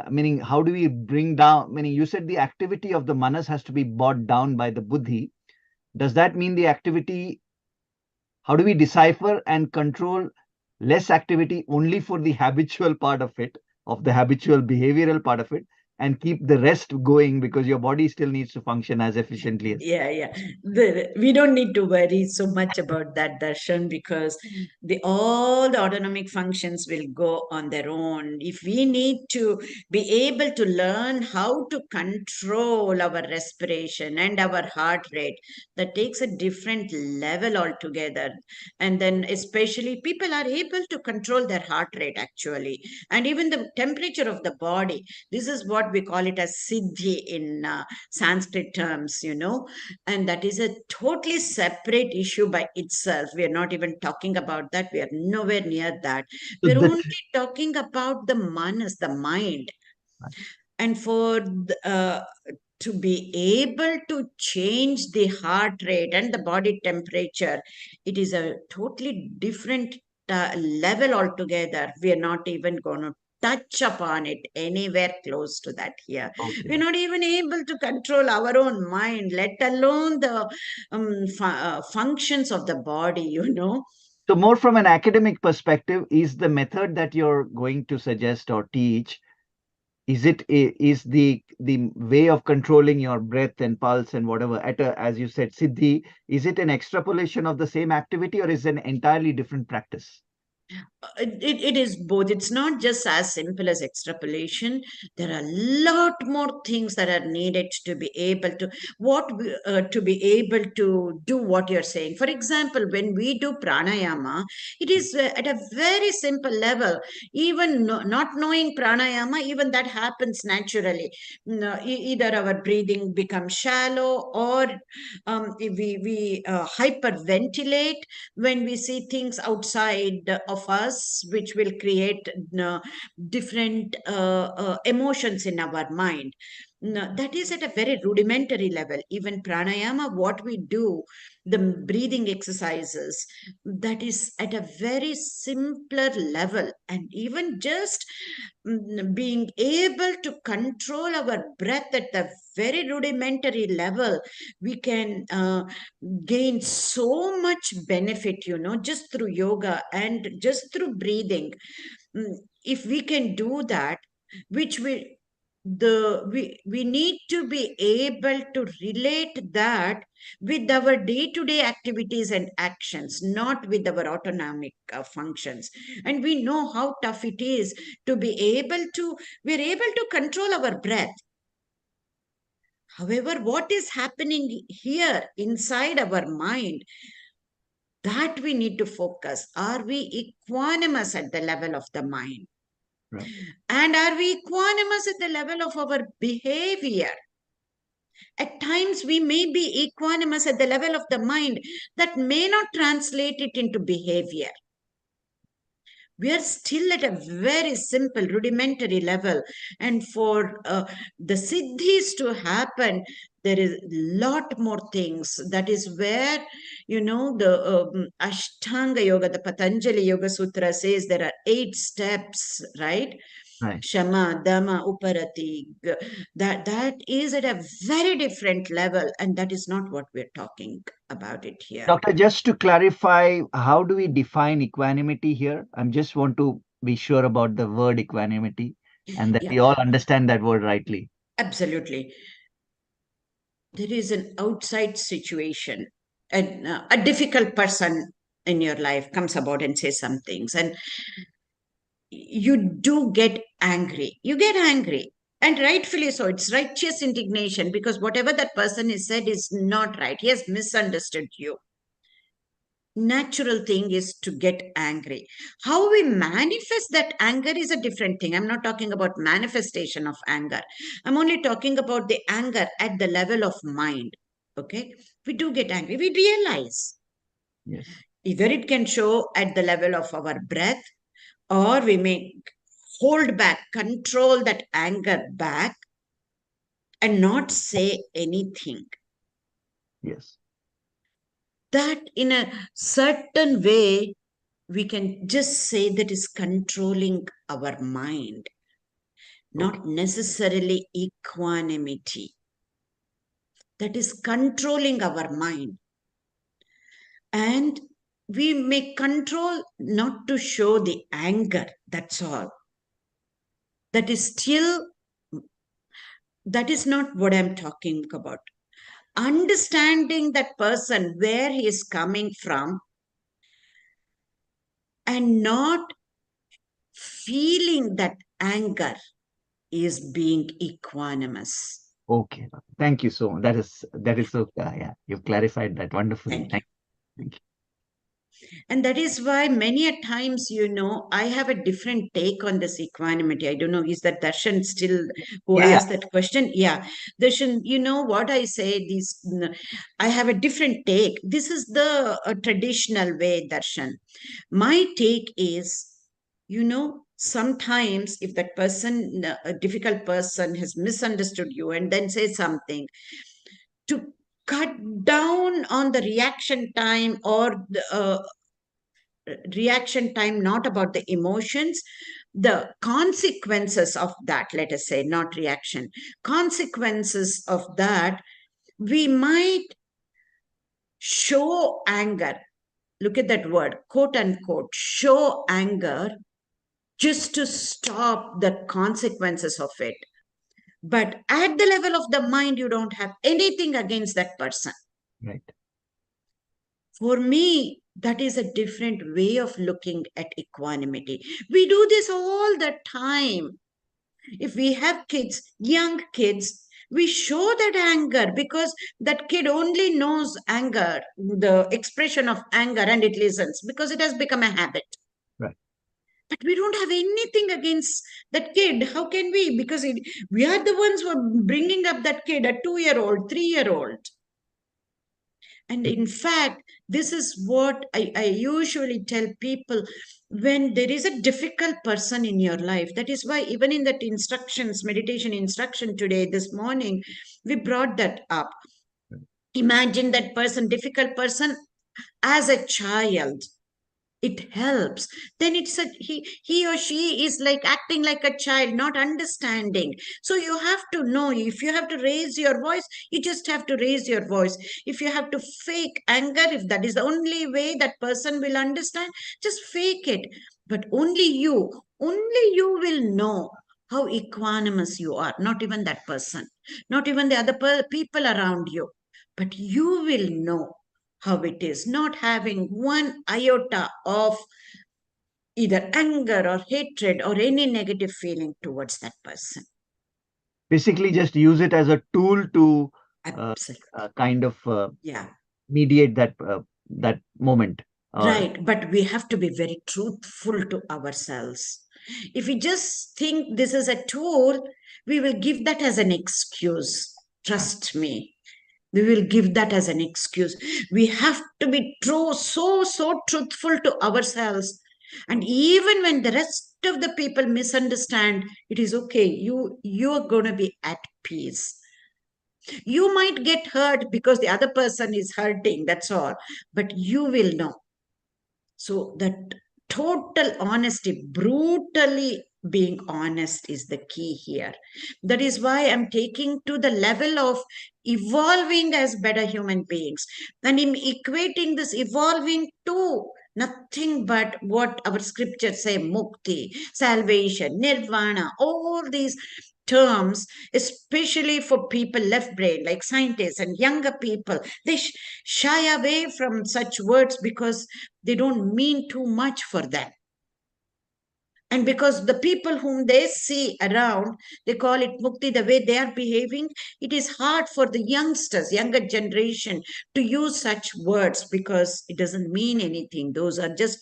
Meaning, how do we bring down? Meaning, you said the activity of the manas has to be brought down by the buddhi. does that mean the activity, how do we decipher and control less activity only for the habitual part of the habitual behavioral part of it, and keep the rest going because your body still needs to function as efficiently as? Yeah. We don't need to worry so much about that, Darshan, because all the autonomic functions will go on their own. If we need to be able to learn how to control our respiration and our heart rate, that takes a different level altogether. And then, especially, people are able to control their heart rate actually, and even the temperature of the body. This is what we call it as siddhi in Sanskrit terms, and that is a totally separate issue by itself. We are not even talking about that. We are nowhere near that. So We're that, only talking about the manas, the mind. And to be able to change the heart rate and the body temperature, it is a totally different level altogether. We are not even going to touch upon it anywhere close to that here. okay. We're not even able to control our own mind, let alone the functions of the body. So more from an academic perspective, is the method that you're going to suggest or teach, is the way of controlling your breath and pulse and whatever at a, as you said, siddhi, is it an extrapolation of the same activity, or is it an entirely different practice? It is both. It's not just as simple as extrapolation. There are a lot more things that are needed to be able to be able to do what you're saying. For example, when we do pranayama, it is at a very simple level. Even not knowing pranayama, even that happens naturally. Either our breathing becomes shallow, or we hyperventilate when we see things outside of us, which will create different emotions in our mind. No, that is at a very rudimentary level. Even pranayama, what we do, the breathing exercises, that is at a very simpler level. And even just being able to control our breath at the very rudimentary level, we can gain so much benefit, just through yoga and just through breathing. If we can do that, which we need to be able to relate that with our day-to-day activities and actions, not with our autonomic functions. And we know how tough it is to be able to, we're able to control our breath. However, what is happening here inside our mind, that we need to focus. Are we equanimous at the level of the mind? Right. And are we equanimous at the level of our behavior? At times, we may be equanimous at the level of the mind that may not translate it into behavior. We are still at a very simple, rudimentary level. And for the siddhis to happen, there is a lot more things. That is where, the Ashtanga Yoga, the Patanjali Yoga Sutra says there are 8 steps, right? Right. Shama, Dama, Uparati. That is at a very different level. And that is not what we're talking about it here. Doctor, just to clarify, how do we define equanimity here? I just want to be sure about the word equanimity and that we all understand that word rightly. Absolutely. There is an outside situation, a difficult person in your life comes about and says some things, and you do get angry. You get angry. And rightfully so. It's righteous indignation, because whatever that person has said is not right. He has misunderstood you. Natural thing is to get angry. How we manifest that anger is a different thing. I'm not talking about manifestation of anger. I'm only talking about the anger at the level of mind. Okay, we do get angry. We realize. Yes. Either it can show at the level of our breath, or we may hold back, control that anger back, and not say anything. Yes. That in a certain way, we can just say that is controlling our mind, not necessarily equanimity. that is controlling our mind. And we may control not to show the anger, that's all. That is not what I'm talking about. Understanding that person, where he is coming from, and not feeling that anger is being equanimous. Okay. Thank you so much. That is so, yeah, you've clarified that wonderfully. Thank you. Thank you. And that is why many a times, I have a different take on this equanimity. I don't know, is that Darshan still who Yeah, asked that question? Yeah. Darshan, what I say, I have a different take. This is the traditional way, Darshan. My take is, sometimes if that person, a difficult person, has misunderstood you and then says something, to cut down on the reaction time, or the reaction time, not about the emotions, the consequences of that, let us say, not reaction, consequences of that, we might show anger. Look at that word, quote unquote, show anger, just to stop the consequences of it. But at the level of the mind, you don't have anything against that person. right. For me, that is a different way of looking at equanimity. We do this all the time. If we have kids, young kids, we show that anger because that kid only knows anger, the expression of anger, and it listens because it has become a habit. Right. But we don't have anything against that kid. How can we? Because we are the ones who are bringing up that kid, a 2-year-old, 3-year-old. And in fact, this is what I usually tell people when there is a difficult person in your life. That is why, even in that instructions, meditation instruction today, this morning, we brought that up. Imagine that person, difficult person, as a child. It helps. Then it's he or she is like acting like a child, not understanding. So you have to know, if you have to raise your voice, you just have to raise your voice. If you have to fake anger, if that is the only way that person will understand, just fake it. But only you will know how equanimous you are, not even that person, not even the other people around you, but you will know how it is, not having one iota of either anger or hatred or any negative feeling towards that person. Basically, just use it as a tool to Absolutely. kind of Yeah. mediate that moment. Right. But we have to be very truthful to ourselves. If we just think this is a tool, we will give that as an excuse. Trust me. We will give that as an excuse. We have to be true, so truthful to ourselves. And even when the rest of the people misunderstand, it is okay. You are going to be at peace. You might get hurt because the other person is hurting, that's all. But you will know. So that total honesty, brutally being honest, is the key here. That is why I'm taking to the level of evolving as better human beings. And I'm equating this evolving to nothing but what our scriptures say: mukti, salvation, nirvana, all these terms, especially for people left brain, like scientists and younger people. They shy away from such words because they don't mean too much for them. And because the people whom they see around, they call it mukti, the way they are behaving, it is hard for the youngsters, younger generation, to use such words because it doesn't mean anything. Those are just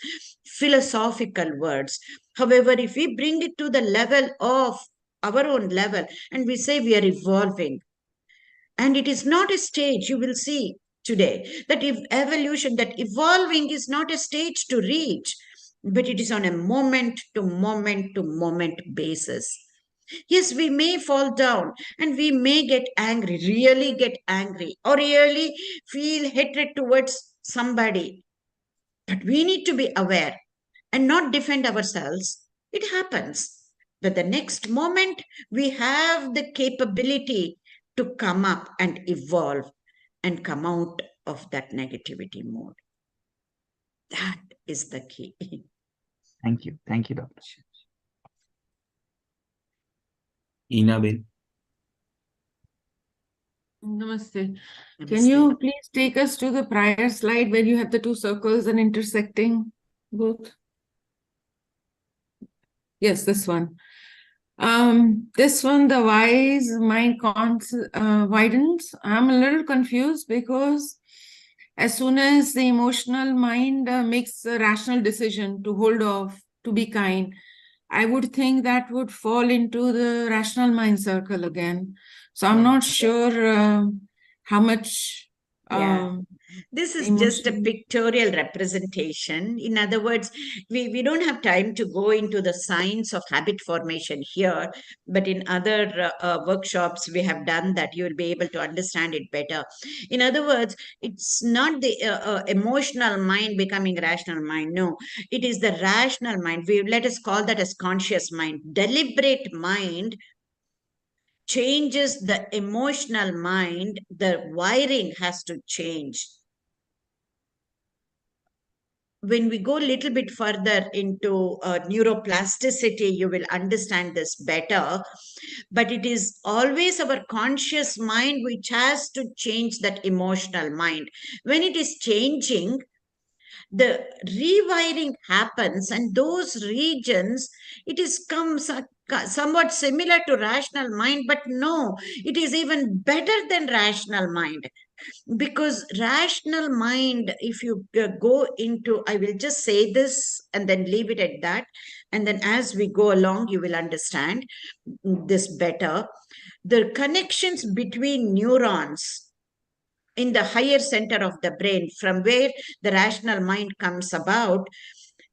philosophical words. However, if we bring it to the level of our own level and we say we are evolving, and it is not a stage, you will see today that if evolution, that evolving is not a stage to reach, but it is on a moment to moment to moment basis. Yes, we may fall down and we may get angry, really get angry, or really feel hatred towards somebody. But we need to be aware and not defend ourselves. It happens. But the next moment, we have the capability to come up and evolve and come out of that negativity mode. That is the key. Thank you. Thank you, Doctor. Ina Ben. Namaste. Can Namaste. you please take us to the prior slide where you have the two circles and intersecting both? Yes, this one. This one, the wise mind widens. I'm a little confused because as soon as the emotional mind makes a rational decision to hold off, to be kind, I would think that would fall into the rational mind circle again. So I'm not sure how much. This is just a pictorial representation. In other words, we don't have time to go into the science of habit formation here, but in other workshops, we have done that. You will be able to understand it better. In other words, it's not the emotional mind becoming rational mind. No, it is the rational mind. Let us call that as conscious mind. Deliberate mind changes the emotional mind, the wiring has to change. When we go a little bit further into neuroplasticity, you will understand this better. But it is always our conscious mind which has to change that emotional mind. When it is changing, the rewiring happens, and those regions, it is somewhat similar to rational mind, but no, it is even better than rational mind. Because rational mind, if you go into, I will just say this and then leave it at that, and then as we go along you will understand this better. The connections between neurons in the higher center of the brain, from where the rational mind comes about,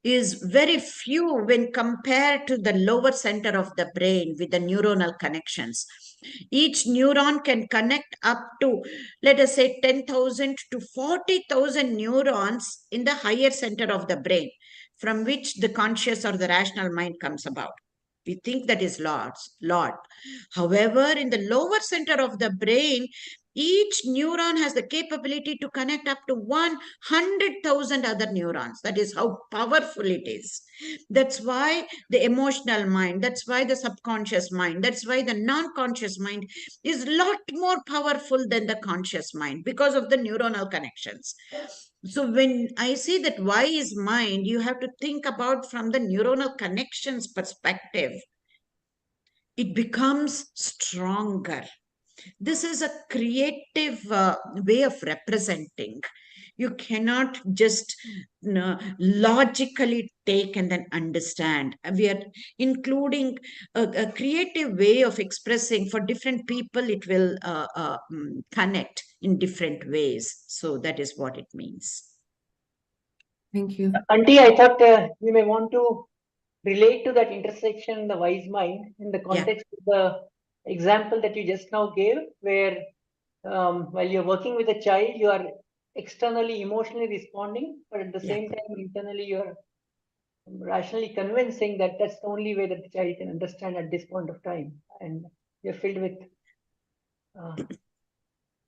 is very few when compared to the lower center of the brain with the neuronal connections. Each neuron can connect up to, let us say, 10,000 to 40,000 neurons in the higher center of the brain, from which the conscious or the rational mind comes about. We think that is lot. However, in the lower center of the brain, each neuron has the capability to connect up to 100,000 other neurons. That is how powerful it is. That's why the emotional mind, that's why the subconscious mind, that's why the non-conscious mind is a lot more powerful than the conscious mind because of the neuronal connections. So when I say that why is mind, you have to think about from the neuronal connections perspective. It becomes stronger. This is a creative way of representing. You cannot just logically take and then understand. We are including a creative way of expressing. For different people, it will connect in different ways. So that is what it means. Thank you. Auntie, I thought you may want to relate to that intersection in the wise mind in the context of the example that you just now gave, where while you're working with a child, you are externally emotionally responding, but at the same time, internally, you're rationally convincing that that's the only way that the child can understand at this point of time. And you're filled with.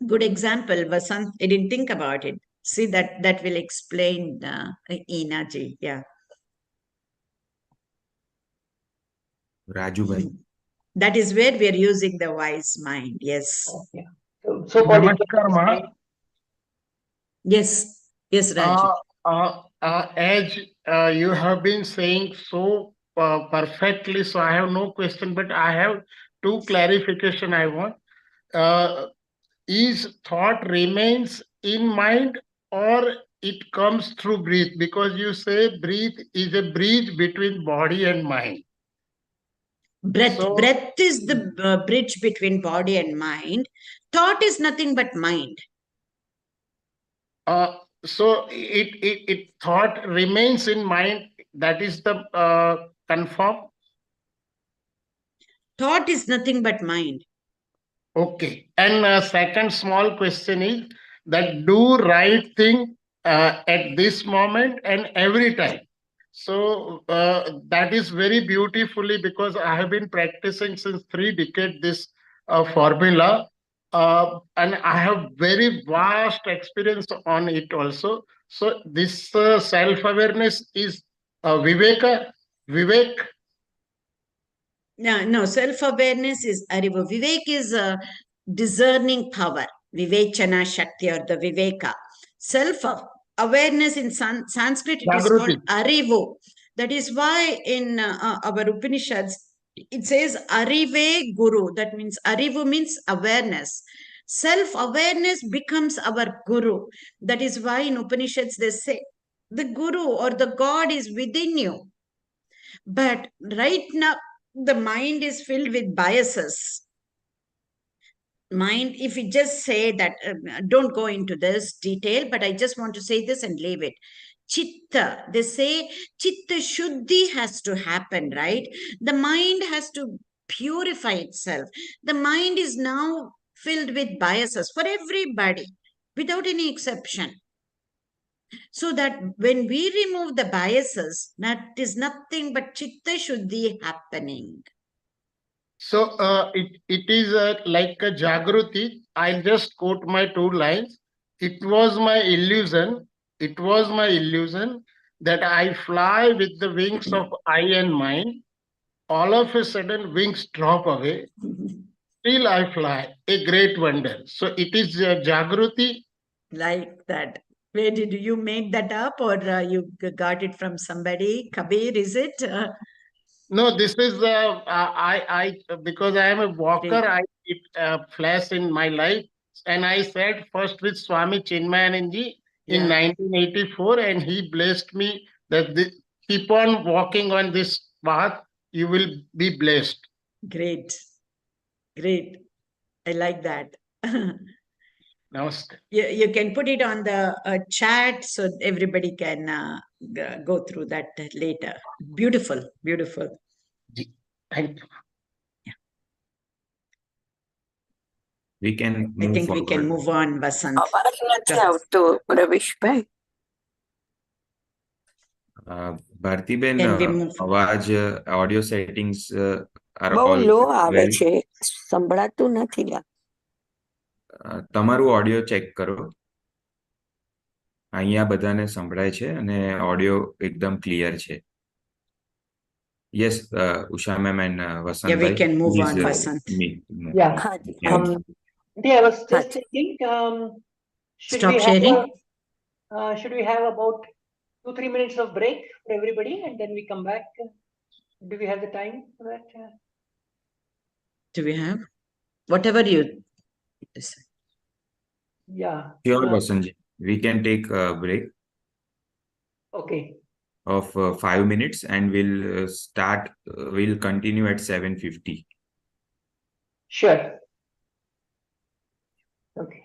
Good example, Vasant. I didn't think about it. See, that will explain Inaji. Yeah. Raju bhai. That is where we are using the wise mind. Yes. Yeah. So Namaskar, Ma. Yes. Yes, Raju. As you have been saying so perfectly, so I have no question, but I have two clarification I want. Is thought remains in mind or it comes through breath? Because you say breath is a bridge between body and mind. Breath is the bridge between body and mind. Thought is nothing but mind. So it thought remains in mind. That is the confirm. Thought is nothing but mind. Okay. And second small question is that do right thing at this moment and every time. So that is very beautifully, because I have been practicing since 3 decades this formula. and I have very vast experience on it also. So this self-awareness is Vivek. No, self-awareness is arivu. Vivek is a discerning power. Vivechana Shakti or the Viveka. Self-awareness in Sanskrit, it is called Jagruti. arivu. That is why in our Upanishads, it says arive guru. That means arivu means awareness. Self-awareness becomes our guru. That is why in Upanishads they say the guru or the God is within you. But right now, the mind is filled with biases. Mind, if we just say that, don't go into this detail, but I just want to say this and leave it. Chitta, they say chitta shuddhi has to happen, right? The mind has to purify itself. The mind is now filled with biases for everybody, without any exception. So that when we remove the biases, that is nothing but chitta shuddhi happening. So it is like a Jagruti. I'll just quote my 2 lines. It was my illusion. It was my illusion that I fly with the wings of eye and mind. All of a sudden, wings drop away. Still I fly. A great wonder. So it is Jagruti. Like that. Where did you make that up, or you got it from somebody? Kabir, is it? No, this is I because I am a walker. Great. I it flash in my life, and I sat first with Swami Chinmayananji in Yeah, 1984, and he blessed me that keep on walking on this path, you will be blessed. great. Great. I like that. Namaste. You can put it on the chat so everybody can go through that later. Beautiful, beautiful. Thank you. We can I move think we can forward. move on, Vasant. અવાજ નથી આવતો રવીશભાઈ. ભારતીબેન, Can we move? અવાજ audio settings R બહુ all લો આવે વેલ. છે, સંભળાતું નથી. તમારું ઓડિયો ચેક કરો. અહીંયા બધાને સંભળાય છે અને ઓડિયો એકદમ ક્લિયર છે. Yes, Usha ma'am and Vasant Yeah, we bhai, can move please, on, Vasant. Yeah. હાજી Yeah. હાજી Yeah, I was just હાજી. thinking, should Stop we have sharing. should we have about 2-3 minutes of break for everybody, and then we come back? Do we have the time for that? Do we have? Whatever you decide. Yeah. Sure, Vasantji. We can take a break Okay. of 5 minutes and we'll continue at 7:50. Sure. Okay.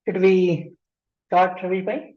Should we start, Ravi bhai?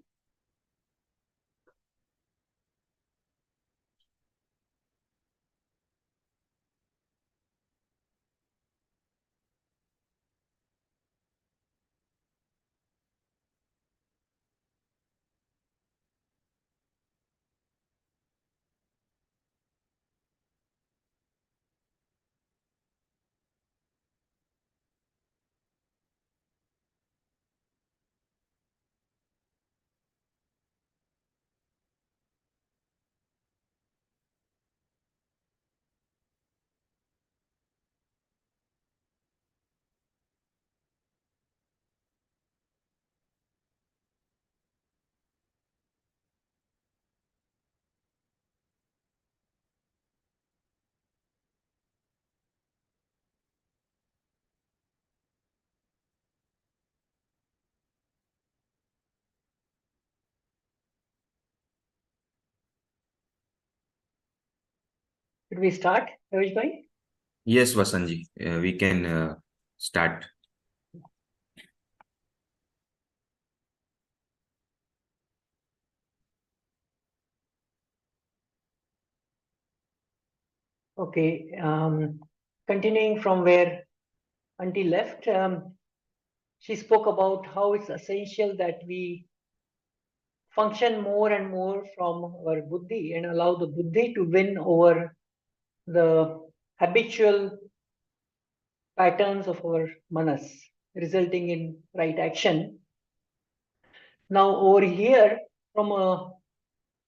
Should we start, Ravi bhai? Yes, Vasanji, we can start. Okay. Continuing from where Auntie left, she spoke about how it's essential that we function more and more from our buddhi and allow the buddhi to win over the habitual patterns of our manas, resulting in right action. Now, over here, from a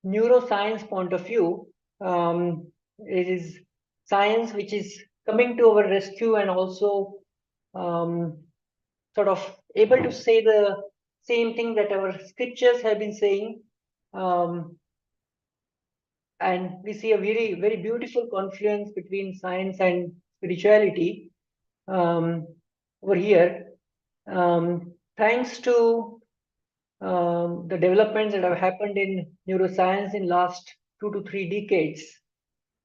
neuroscience point of view, it is science which is coming to our rescue and also sort of able to say the same thing that our scriptures have been saying. And we see a very, very beautiful confluence between science and spirituality over here. Thanks to the developments that have happened in neuroscience in last 2 to 3 decades,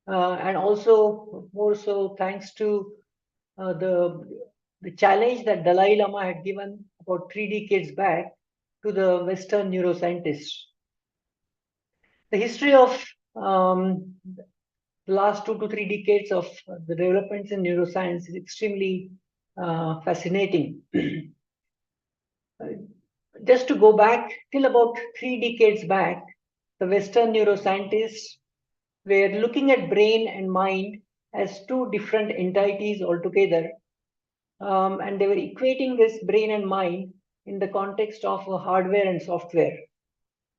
and also more so thanks to the challenge that Dalai Lama had given about 3 decades back to the Western neuroscientists. The history of the last 2 to 3 decades of the developments in neuroscience is extremely fascinating. Just to go back till about 3 decades back, the Western neuroscientists were looking at brain and mind as two different entities altogether. And they were equating this brain and mind in the context of hardware and software,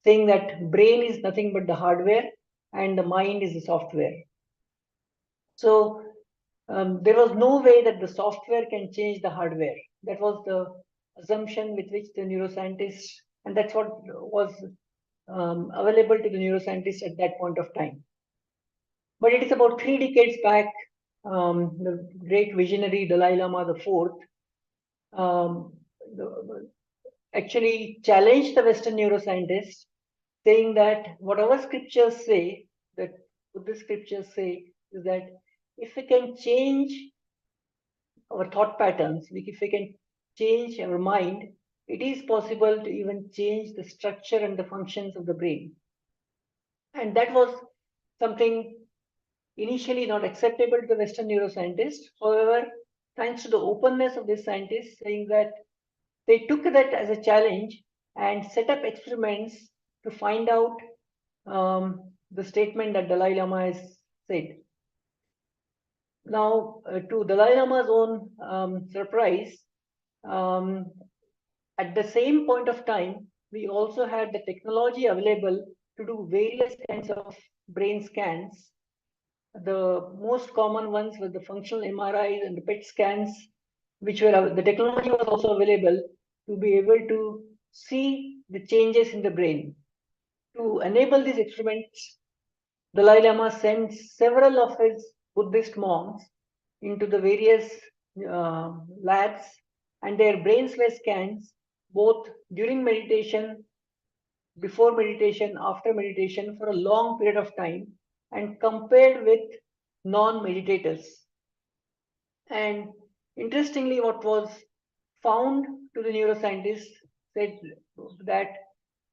saying that brain is nothing but the hardware and the mind is the software. So there was no way that the software can change the hardware. That was the assumption with which the neuroscientists, and that's what was available to the neuroscientists at that point of time. But it is about 3 decades back, the great visionary Dalai Lama the Fourth actually challenged the Western neuroscientists, saying that whatever scriptures say, that Buddhist scriptures say, is that if we can change our thought patterns, if we can change our mind, it is possible to even change the structure and the functions of the brain. And that was something initially not acceptable to the Western neuroscientists. However, thanks to the openness of these scientists, saying that they took that as a challenge and set up experiments to find out the statement that Dalai Lama has said. Now, to Dalai Lama's own surprise, at the same point of time, we also had the technology available to do various kinds of brain scans. The most common ones were the functional MRIs and the PET scans, which were the technology was also available to be able to see the changes in the brain. To enable these experiments, Dalai Lama sent several of his Buddhist monks into the various labs, and their brains were scanned both during meditation, before meditation, after meditation, for a long period of time, and compared with non-meditators. And interestingly, what was found to the neuroscientists, said that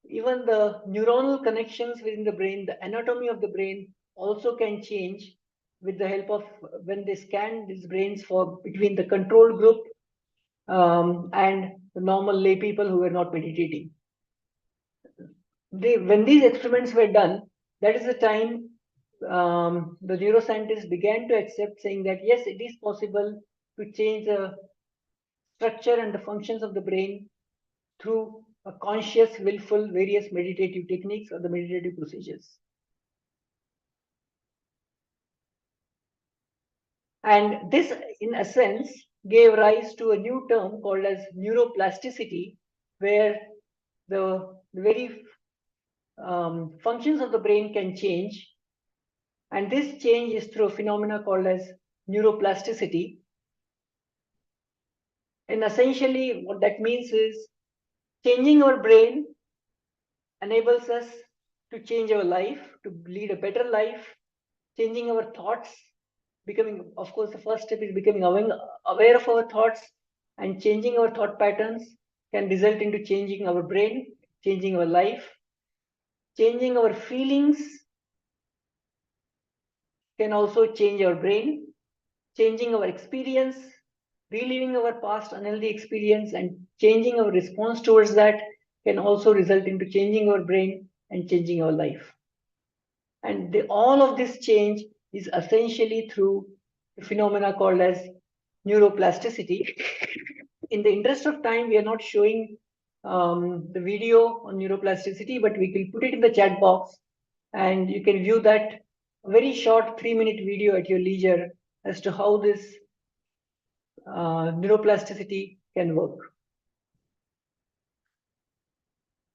even the neuronal connections within the brain, the anatomy of the brain also can change with the help of when they scan these brains for between the control group and the normal lay people who were not meditating. When these experiments were done, that is the time the neuroscientists began to accept, saying that yes, it is possible to change the structure and the functions of the brain through a conscious, willful, various meditative techniques or the meditative procedures. And this, in a sense, gave rise to a new term called as neuroplasticity, where the very functions of the brain can change. And this change is through a phenomena called as neuroplasticity. And essentially, what that means is changing our brain enables us to change our life, to lead a better life, changing our thoughts, becoming, of course, the first step is becoming aware of our thoughts, and changing our thought patterns can result into changing our brain, changing our life, changing our feelings can also change our brain, changing our experience, reliving our past unhealthy experience and changing our response towards that can also result into changing our brain and changing our life. And all of this change is essentially through the phenomena called as neuroplasticity. In the interest of time, we are not showing the video on neuroplasticity, but we can put it in the chat box and you can view that very short 3-minute video at your leisure as to how this neuroplasticity can work.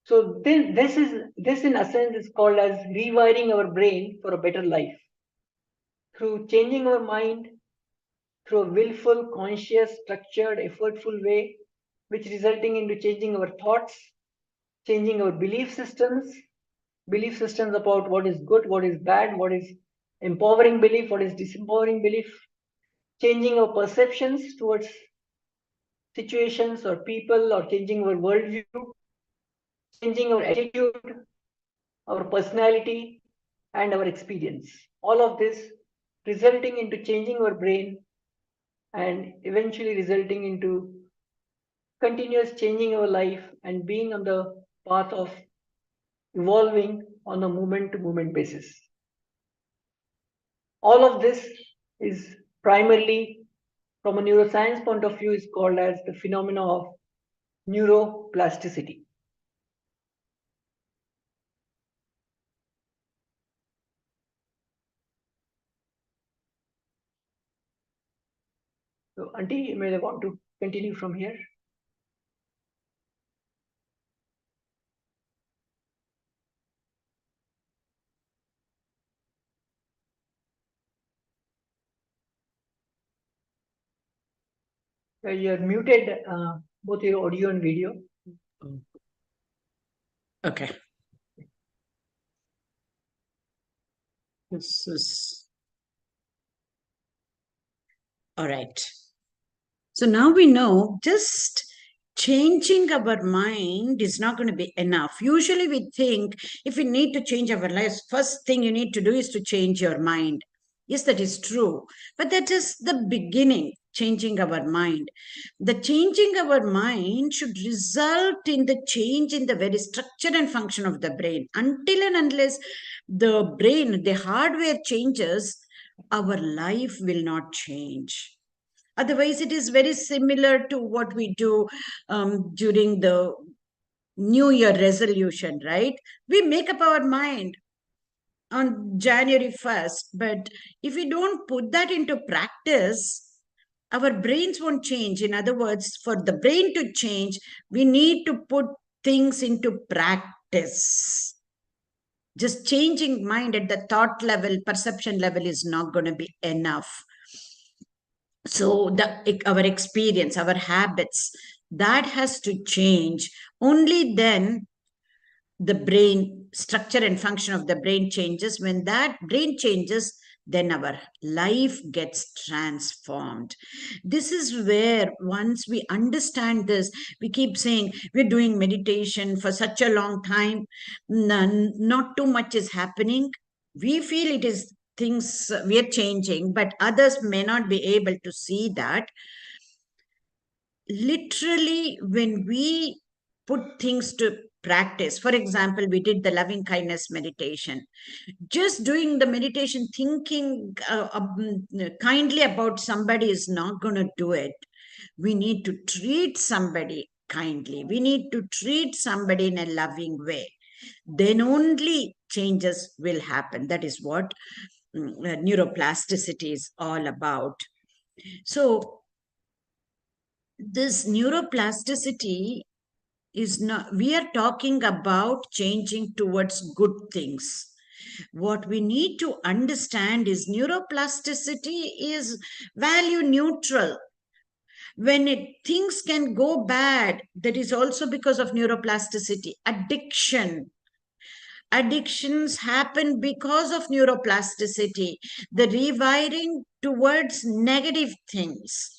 So this in a sense is called as rewiring our brain for a better life through changing our mind through a willful, conscious, structured, effortful way, which resulting into changing our thoughts, changing our belief systems about what is good, what is bad, what is empowering belief, what is disempowering belief, changing our perceptions towards situations or people, or changing our worldview, changing our attitude, our personality, and our experience. All of this resulting into changing our brain and eventually resulting into continuous changing our life and being on the path of evolving on a moment-to-moment basis. All of this is primarily, from a neuroscience point of view, is called as the phenomena of neuroplasticity. So, Auntie, you may want to continue from here. You're muted, both your audio and video. Okay. This is all right. So now we know just changing our mind is not going to be enough. Usually we think if we need to change our lives, first thing you need to do is to change your mind. Yes, that is true. But that is the beginning, changing our mind. The changing our mind should result in the change in the very structure and function of the brain. Until and unless the brain, the hardware changes, our life will not change. Otherwise, it is very similar to what we do during the New Year resolution, right? We make up our mind on January 1st, but if we don't put that into practice, our brains won't change. In other words, for the brain to change, we need to put things into practice. Just changing mind at the thought level, perception level is not going to be enough. So our experience, our habits, that has to change. Only then the brain structure and function of the brain changes. When that brain changes, then our life gets transformed. This is where, once we understand this, we keep saying we're doing meditation for such a long time, not too much is happening. We feel it is things we are changing, but others may not be able to see that. Literally, when we put things to practice, for example, we did the loving kindness meditation. Just doing the meditation, thinking kindly about somebody is not going to do it. We need to treat somebody kindly. We need to treat somebody in a loving way. Then only changes will happen. That is what neuroplasticity is all about. So, this neuroplasticity is not, we are talking about changing towards good things. What we need to understand is neuroplasticity is value neutral. When things can go bad, that is also because of neuroplasticity. Addictions happen because of neuroplasticity, the rewiring towards negative things.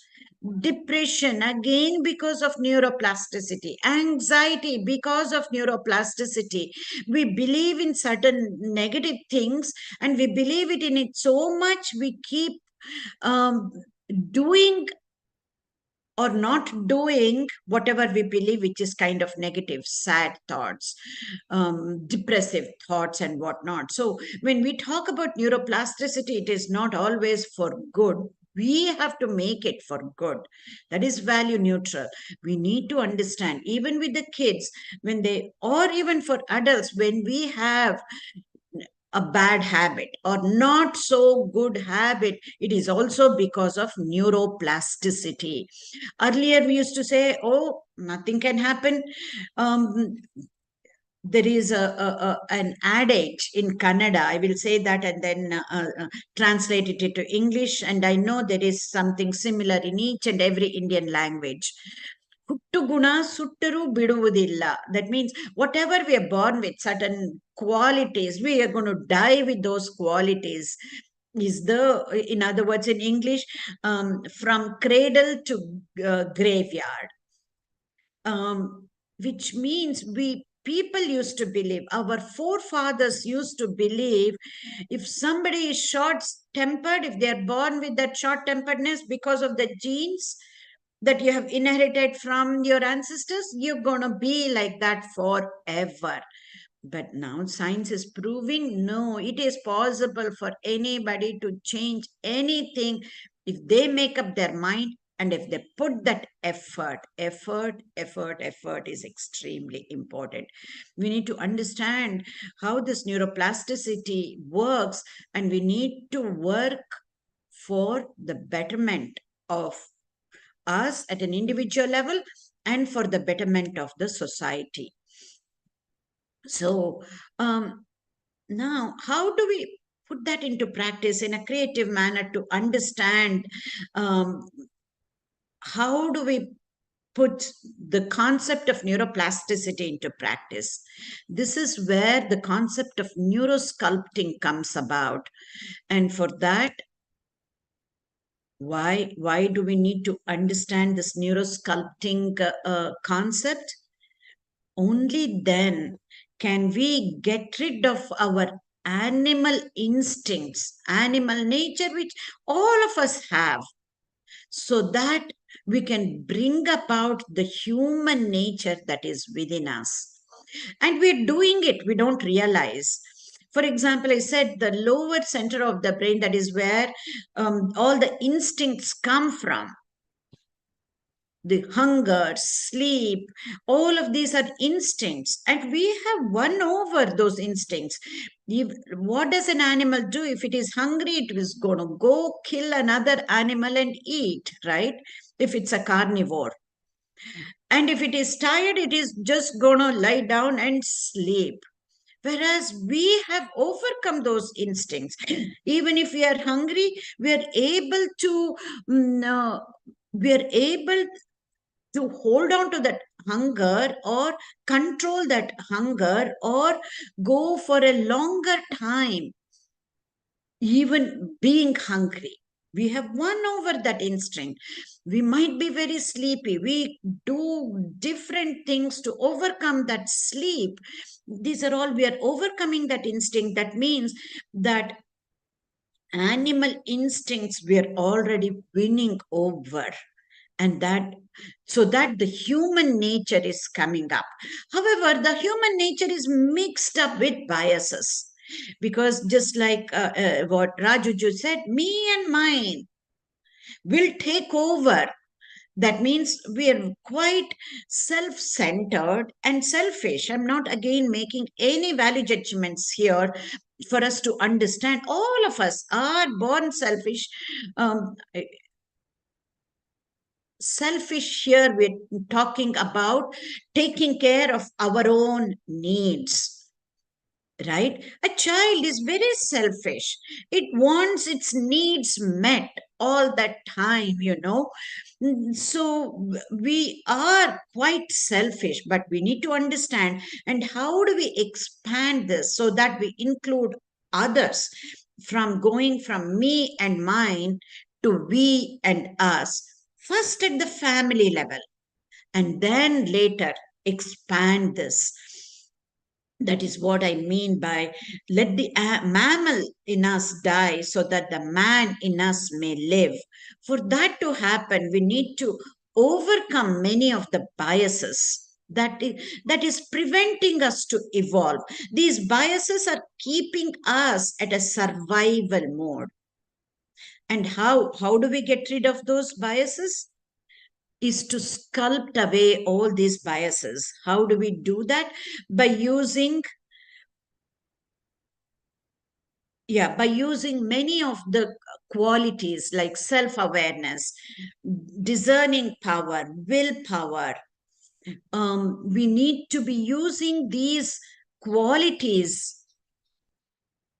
Depression, again, because of neuroplasticity. Anxiety, because of neuroplasticity. We believe in certain negative things and we believe it in it so much, we keep doing or not doing whatever we believe, which is kind of negative, sad thoughts, depressive thoughts, and whatnot. So, when we talk about neuroplasticity, it is not always for good. We have to make it for good. That is value neutral. We need to understand, even with the kids, when they, or even for adults, when we have a bad habit or not so good habit, it is also because of neuroplasticity. Earlier we used to say, oh, nothing can happen. There is an adage in Kannada, I will say that and then translate it into English, and I know there is something similar in each and every Indian language. ಹುಟ್ಟು ಗುಣ ಸುಟ್ಟರೂ ಬಿಡುವುದಿಲ್ಲ. That means whatever we are born with, certain qualities, we are going to die with those qualities. Is the, in other words, in English, from cradle to graveyard. Which means people used to believe, our forefathers used to believe, if somebody is short tempered, if they are born with that short temperedness because of the genes that you have inherited from your ancestors, you're going to be like that forever. But now science is proving no, it is possible for anybody to change anything if they make up their mind and if they put that effort is extremely important. We need to understand how this neuroplasticity works, and we need to work for the betterment of us at an individual level and for the betterment of the society. So, now how do we put that into practice in a creative manner to understand how do we put the concept of neuroplasticity into practice? This is where the concept of neurosculpting comes about. And for that, why do we need to understand this neurosculpting concept? Only then can we get rid of our animal instincts, animal nature, which all of us have, so that we can bring about the human nature that is within us. And we're doing it, we don't realize. For example, I said the lower center of the brain, that is where all the instincts come from. The hunger, sleep, all of these are instincts, and we have won over those instincts. What does an animal do? If it is hungry, it is going to go kill another animal and eat, right? If it's a carnivore. And if it is tired, it is just going to lie down and sleep. Whereas we have overcome those instincts. Even if we are hungry, we are able to hold on to that hunger or control that hunger or go for a longer time. even being hungry. We have won over that instinct. We might be very sleepy. We do different things to overcome that sleep. These are all, we are overcoming that instinct. That means that animal instincts we are already winning over, and that, so that the human nature is coming up. However, the human nature is mixed up with biases, because just like what Rajuju said, me and mine will take over. That means we are quite self-centered and selfish. I'm not again making any value judgments here. For us to understand, all of us are born selfish. um, Selfish here, we're talking about taking care of our own needs, right? A child is very selfish. It wants its needs met all that time, you know. So we are quite selfish, but we need to understand, and how do we expand this so that we include others, from going from me and mine to we and us, first at the family level, and then later expand this. That is what I mean by let the mammal in us die so that the man in us may live. For that to happen, we need to overcome many of the biases that is preventing us to evolve. These biases are keeping us at a survival mode. And how do we get rid of those biases? Is to sculpt away all these biases. How do we do that? By using, by using many of the qualities like self-awareness, discerning power, willpower. We need to be using these qualities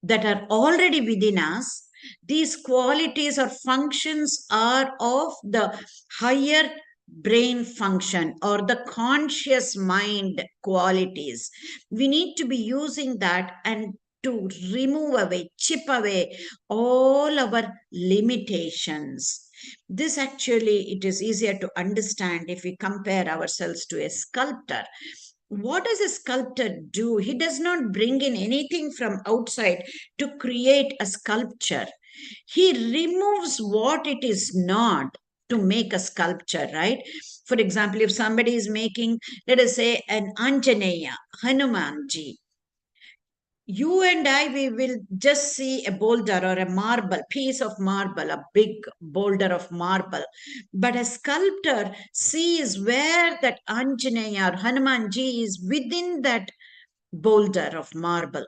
that are already within us. These qualities or functions are of the higher brain function or the conscious mind qualities. We need to be using that, and to remove away, chip away all our limitations. This actually, it is easier to understand if we compare ourselves to a sculptor. What does a sculptor do? He does not bring in anything from outside to create a sculpture. He removes what it is not to make a sculpture, right? For example, if somebody is making, let us say, an Anjaneya, Hanumanji, you and I, we will just see a boulder or a marble, piece of marble, a big boulder of marble. But a sculptor sees where that Anjaneya or Hanumanji is within that boulder of marble.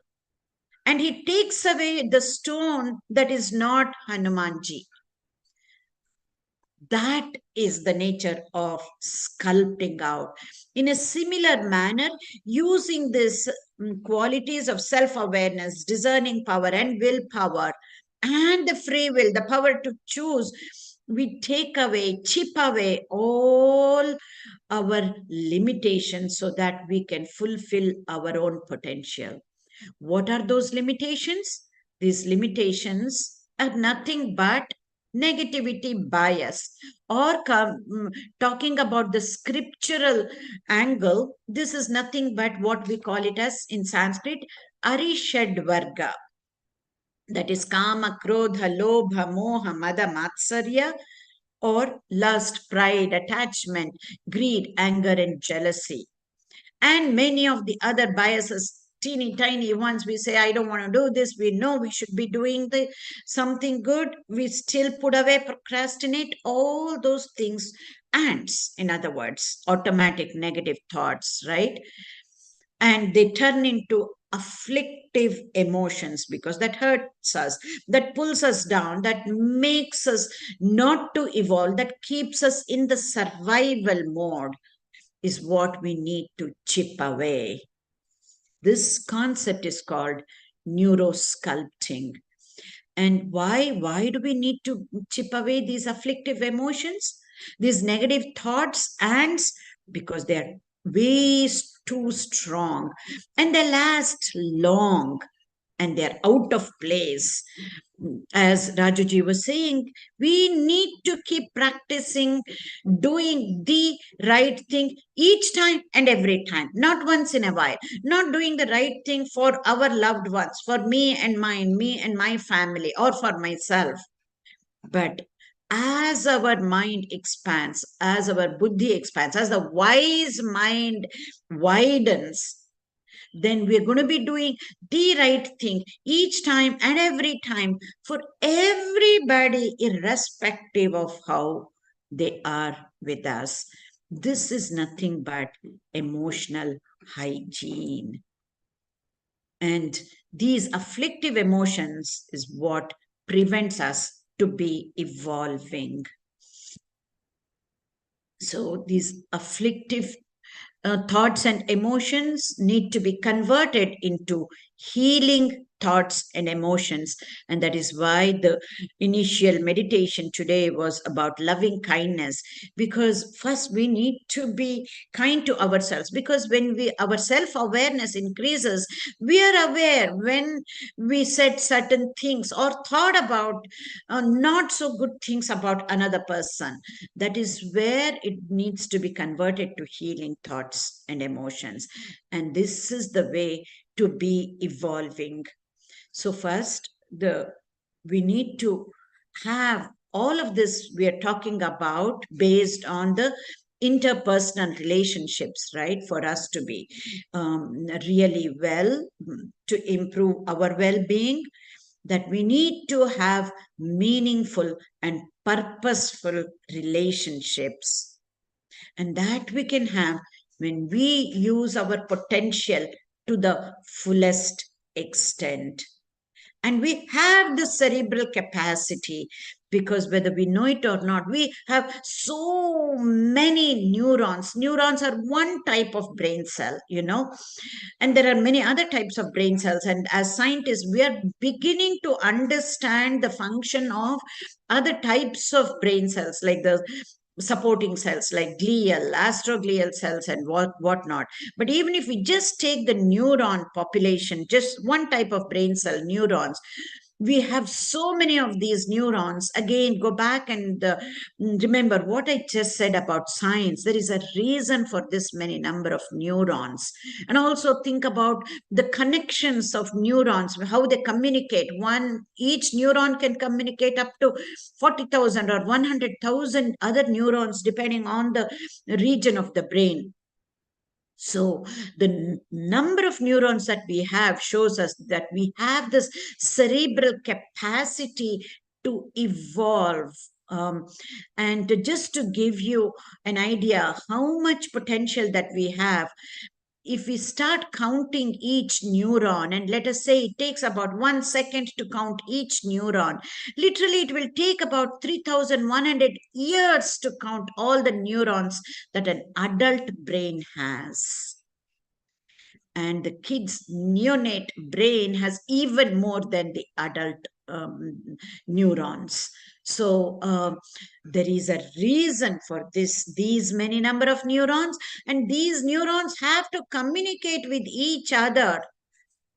And he takes away the stone that is not Hanumanji. That is the nature of sculpting out. In a similar manner, using these qualities of self-awareness, discerning power and willpower, and the free will, the power to choose, we take away, chip away all our limitations so that we can fulfill our own potential. What are those limitations? These limitations are nothing but negativity bias, or talking about the scriptural angle. This is nothing but what we call it as in Sanskrit arishad varga, that is kama, krodha, lobha, moha, mada, matsarya, or lust, pride, attachment, greed, anger, and jealousy. And many of the other biases, teeny tiny ones. We say, I don't want to do this. We know we should be doing something good. We still put away, procrastinate, all those things. Ants, in other words, automatic negative thoughts, right? And they turn into afflictive emotions, because that hurts us, that pulls us down, that makes us not to evolve, that keeps us in the survival mode, is what we need to chip away. This concept is called neurosculpting. And why do we need to chip away these afflictive emotions, these negative thoughts? And because they're way too strong, and they last long, and they're out of place. as Rajuji was saying, we need to keep practicing doing the right thing each time and every time, not once in a while, not doing the right thing for our loved ones, for me and mine, me and my family, or for myself. But as our mind expands, as our buddhi expands, as the wise mind widens, then we're going to be doing the right thing each time and every time for everybody, irrespective of how they are with us. This is nothing but emotional hygiene. And these afflictive emotions is what prevents us to be evolving. So these afflictive thoughts and emotions need to be converted into healing thoughts and emotions. And that is why the initial meditation today was about loving kindness, because first we need to be kind to ourselves, because when our self-awareness increases, we are aware when we said certain things or thought about not so good things about another person. That is where it needs to be converted to healing thoughts and emotions. And this is the way to be evolving. So first, we need to have all of this we are talking about based on the interpersonal relationships, right? For us to be really well, to improve our well-being, that we need to have meaningful and purposeful relationships. And that we can have when we use our potential to the fullest extent. And we have the cerebral capacity, because whether we know it or not, we have so many neurons. Neurons are one type of brain cell, and there are many other types of brain cells. And as scientists, we are beginning to understand the function of other types of brain cells, like the supporting cells like glial, astroglial cells, and whatnot. But even if we just take the neuron population, just one type of brain cell, neurons, we have so many of these neurons. Again, go back and remember what I just said about science. There is a reason for this many number of neurons. And also think about the connections of neurons, how they communicate. Each neuron can communicate up to 40,000 or 100,000 other neurons, depending on the region of the brain. So the number of neurons that we have shows us that we have this cerebral capacity to evolve. And just to give you an idea how much potential that we have, if we start counting each neuron, and let us say it takes about 1 second to count each neuron, literally it will take about 3,100 years to count all the neurons that an adult brain has. And the kid's neonate brain has even more than the adult neurons. So there is a reason for these many number of neurons, and these neurons have to communicate with each other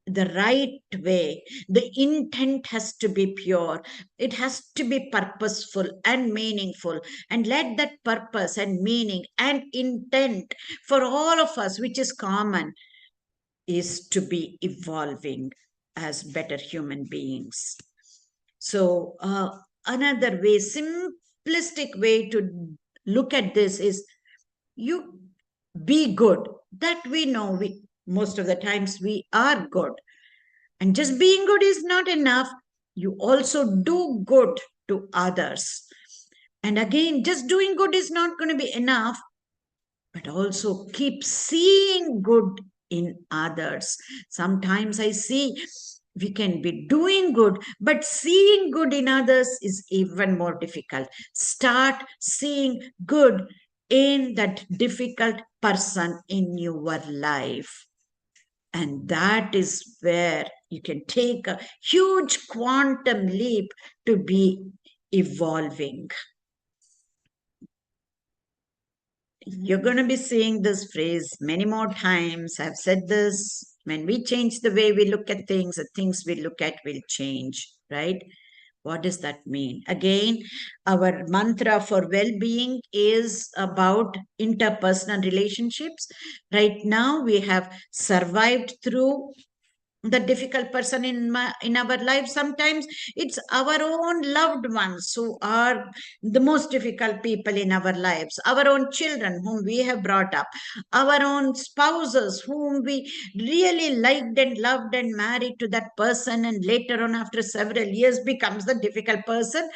the right way. The intent has to be pure. It has to be purposeful and meaningful. And let that purpose and meaning and intent for all of us, which is common, is to be evolving as better human beings. So another way, simplistic way to look at this is, you be good. That we know, most of the times we are good. And just being good is not enough. You also do good to others. And again, just doing good is not going to be enough, but also keep seeing good in others. Sometimes I see we can be doing good, but seeing good in others is even more difficult. Start seeing good in that difficult person in your life. And that is where you can take a huge quantum leap to be evolving. You're going to be seeing this phrase many more times. I've said this. When we change the way we look at things, the things we look at will change, right? What does that mean? Again, our mantra for well-being is about interpersonal relationships. Right now, we have survived through the difficult person in our life. Sometimes it's our own loved ones who are the most difficult people in our lives, our own children whom we have brought up, our own spouses whom we really liked and loved and married to that person, and later on after several years becomes the difficult person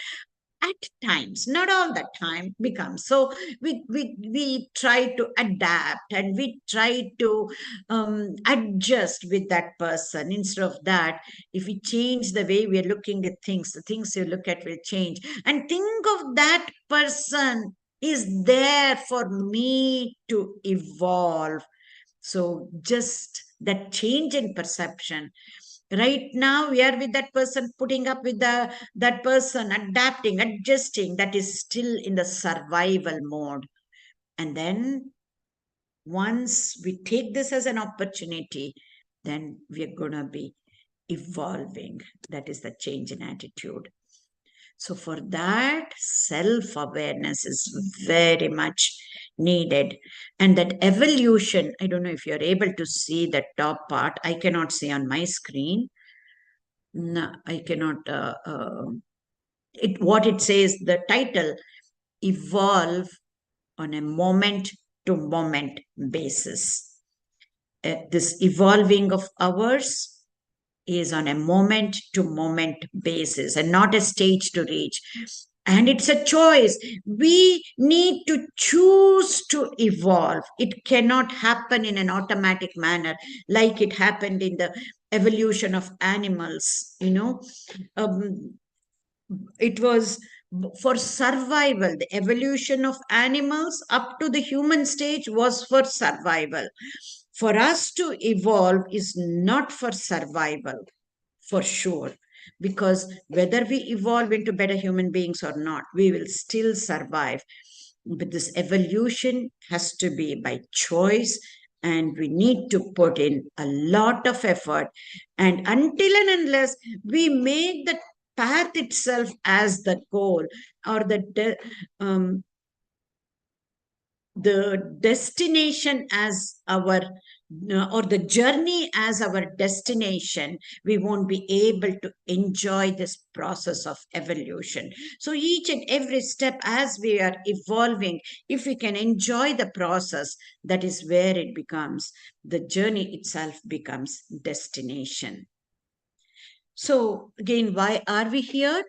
at times, not all the time becomes. So we try to adapt and we try to adjust with that person. Instead of that, if we change the way we are looking at things, the things you look at will change. And think of that person is there for me to evolve. So just that change in perception. Right now, we are with that person, putting up with that person, adapting, adjusting. That is still in the survival mode. And then once we take this as an opportunity, then we're going to be evolving. That is the change in attitude. So for that, self-awareness is very much needed. And that evolution, I don't know if you're able to see the top part. I cannot see on my screen. No, I cannot. What it says, the title, evolve on a moment to moment basis. This evolving of ours is on a moment to moment basis and not a stage to reach. And it's a choice. We need to choose to evolve. It cannot happen in an automatic manner like it happened in the evolution of animals. It was for survival. The evolution of animals up to the human stage was for survival. For us to evolve is not for survival, for sure, because whether we evolve into better human beings or not, we will still survive. But this evolution has to be by choice, and we need to put in a lot of effort. And until and unless we make the path itself as the goal, or the destination as our, or the journey as our destination, we won't be able to enjoy this process of evolution. So each and every step as we are evolving, if we can enjoy the process, that is where it becomes, the journey itself becomes destination. So again, why are we here?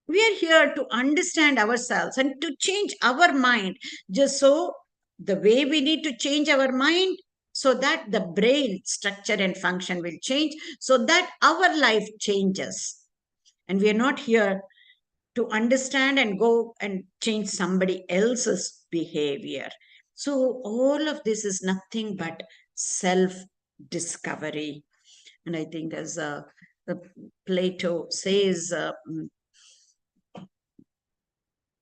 We are here to understand ourselves and to change our mind. Just so the way we need to change our mind, so that the brain structure and function will change, so that our life changes. And we are not here to understand and go and change somebody else's behavior. So all of this is nothing but self-discovery. And I think as Plato says,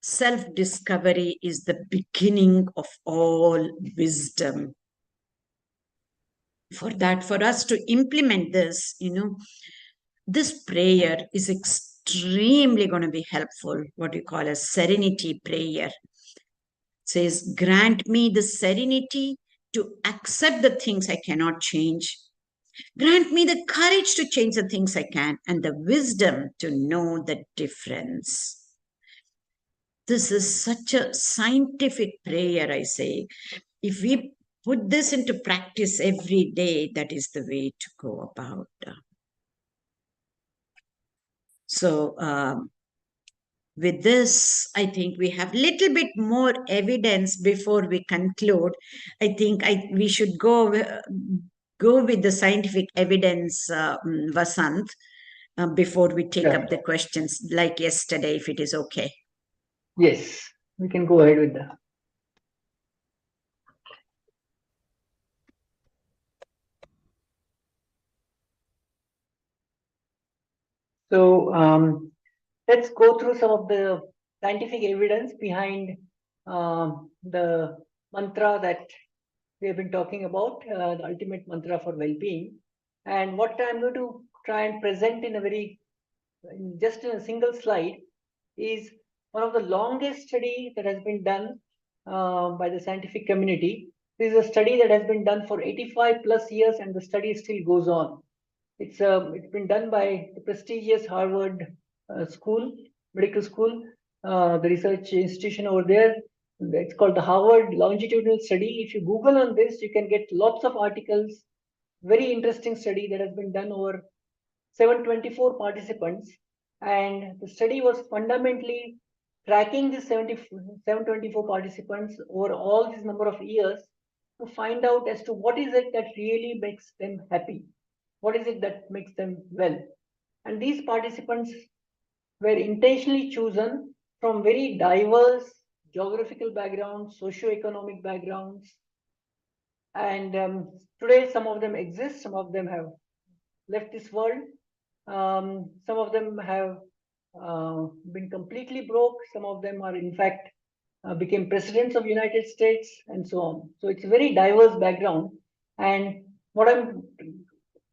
self-discovery is the beginning of all wisdom. For that, for us to implement this, this prayer is extremely going to be helpful. What you call a serenity prayer. It says, grant me the serenity to accept the things I cannot change. Grant me the courage to change the things I can, and the wisdom to know the difference. This is such a scientific prayer, I say. If we put this into practice every day, that is the way to go about. So with this, I think we have a little bit more evidence before we conclude. I think we should go with the scientific evidence, Vasant, before we take up the questions like yesterday, if it is okay. Yes, we can go ahead with that. So let's go through some of the scientific evidence behind the mantra that we have been talking about, the ultimate mantra for well-being. And what I'm going to try and present in a very just in a single slide, is one of the longest study that has been done by the scientific community. This is a study that has been done for 85 plus years, and the study still goes on. It's been done by the prestigious Harvard medical school, the research institution over there. It's called the Harvard Longitudinal Study. If you Google on this, you can get lots of articles. Very interesting study that has been done over 724 participants, and the study was fundamentally tracking the 724 participants over all this number of years to find out as to what is it that really makes them happy, what is it that makes them well. And these participants were intentionally chosen from very diverse geographical backgrounds, socio-economic backgrounds, and today some of them exist, some of them have left this world. Some of them have been completely broke. Some of them are, in fact, became presidents of United States and so on. So it's a very diverse background. And what I'm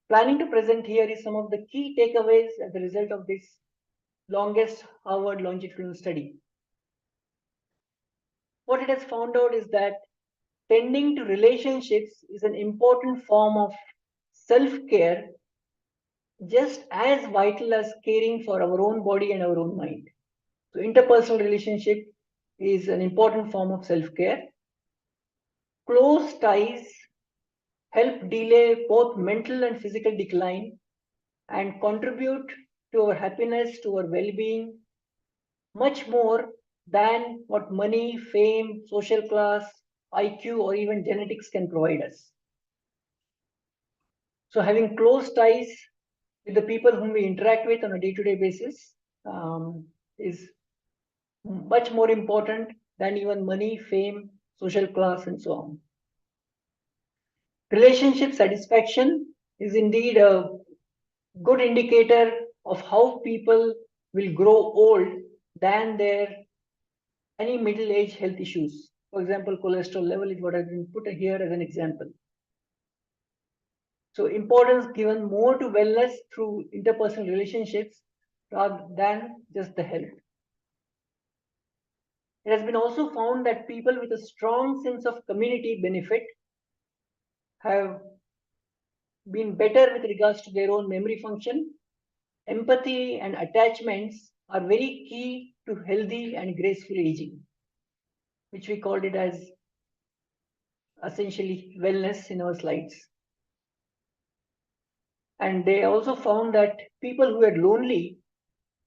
planning to present here is some of the key takeaways as a result of this longest Harvard longitudinal study. What it has found out is that tending to relationships is an important form of self-care, just as vital as caring for our own body and our own mind. So interpersonal relationship is an important form of self-care. Close ties help delay both mental and physical decline and contribute to our happiness, to our well-being, much more than what money, fame, social class, IQ, or even genetics can provide us. So having close ties with the people whom we interact with on a day-to-day basis is much more important than even money, fame, social class, and so on. Relationship satisfaction is indeed a good indicator of how people will grow old than their any middle-age health issues. For example, cholesterol level is what has been put here as an example. So importance given more to wellness through interpersonal relationships rather than just the health. It has been also found that people with a strong sense of community benefit have been better with regards to their own memory function. Empathy and attachments are very key to healthy and graceful aging, which we called it as essentially wellness in our slides. And they also found that people who are lonely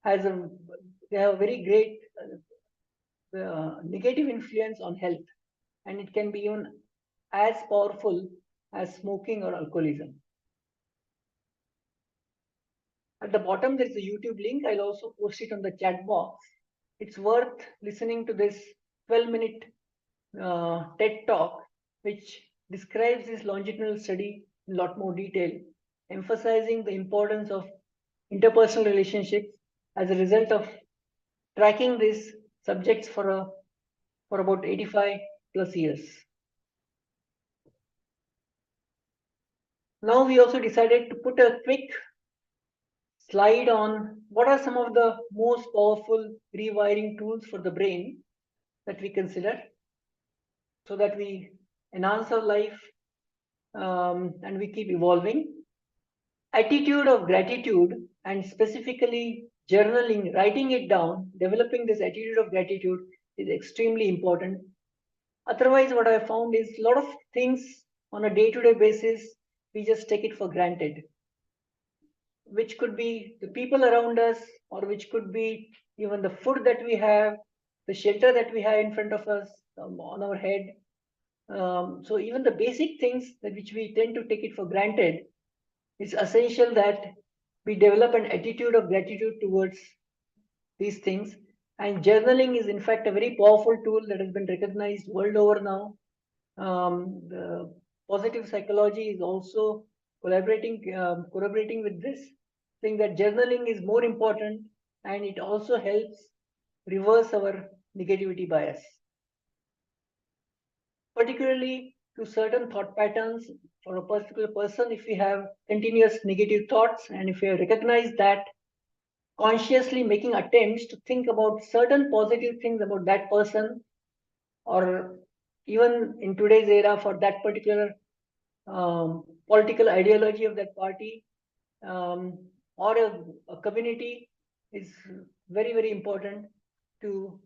they have a very great negative influence on health, and it can be even as powerful as smoking or alcoholism. At the bottom, there's a YouTube link. I'll also post it on the chat box. It's worth listening to this 12-minute TED talk, which describes this longitudinal study in a lot more detail, emphasizing the importance of interpersonal relationships as a result of tracking these subjects for about 85 plus years. Now we also decided to put a quick slide on what are some of the most powerful rewiring tools for the brain that we consider so that we enhance our life and we keep evolving. Attitude of gratitude, and specifically journaling, writing it down, developing this attitude of gratitude is extremely important. Otherwise, what I found is a lot of things on a day-to-day basis, we just take it for granted, which could be the people around us, or which could be even the food that we have, the shelter that we have in front of us, on our head. So even the basic things that which we tend to take it for granted, it's essential that we develop an attitude of gratitude towards these things. And journaling is in fact a very powerful tool that has been recognized world over now. The positive psychology is also corroborating with this, saying that journaling is more important, and it also helps reverse our negativity bias, particularly to certain thought patterns for a particular person. If we have continuous negative thoughts, and if we have recognized that, consciously making attempts to think about certain positive things about that person, or even in today's era for that particular political ideology of that party, or a community, is very, very important to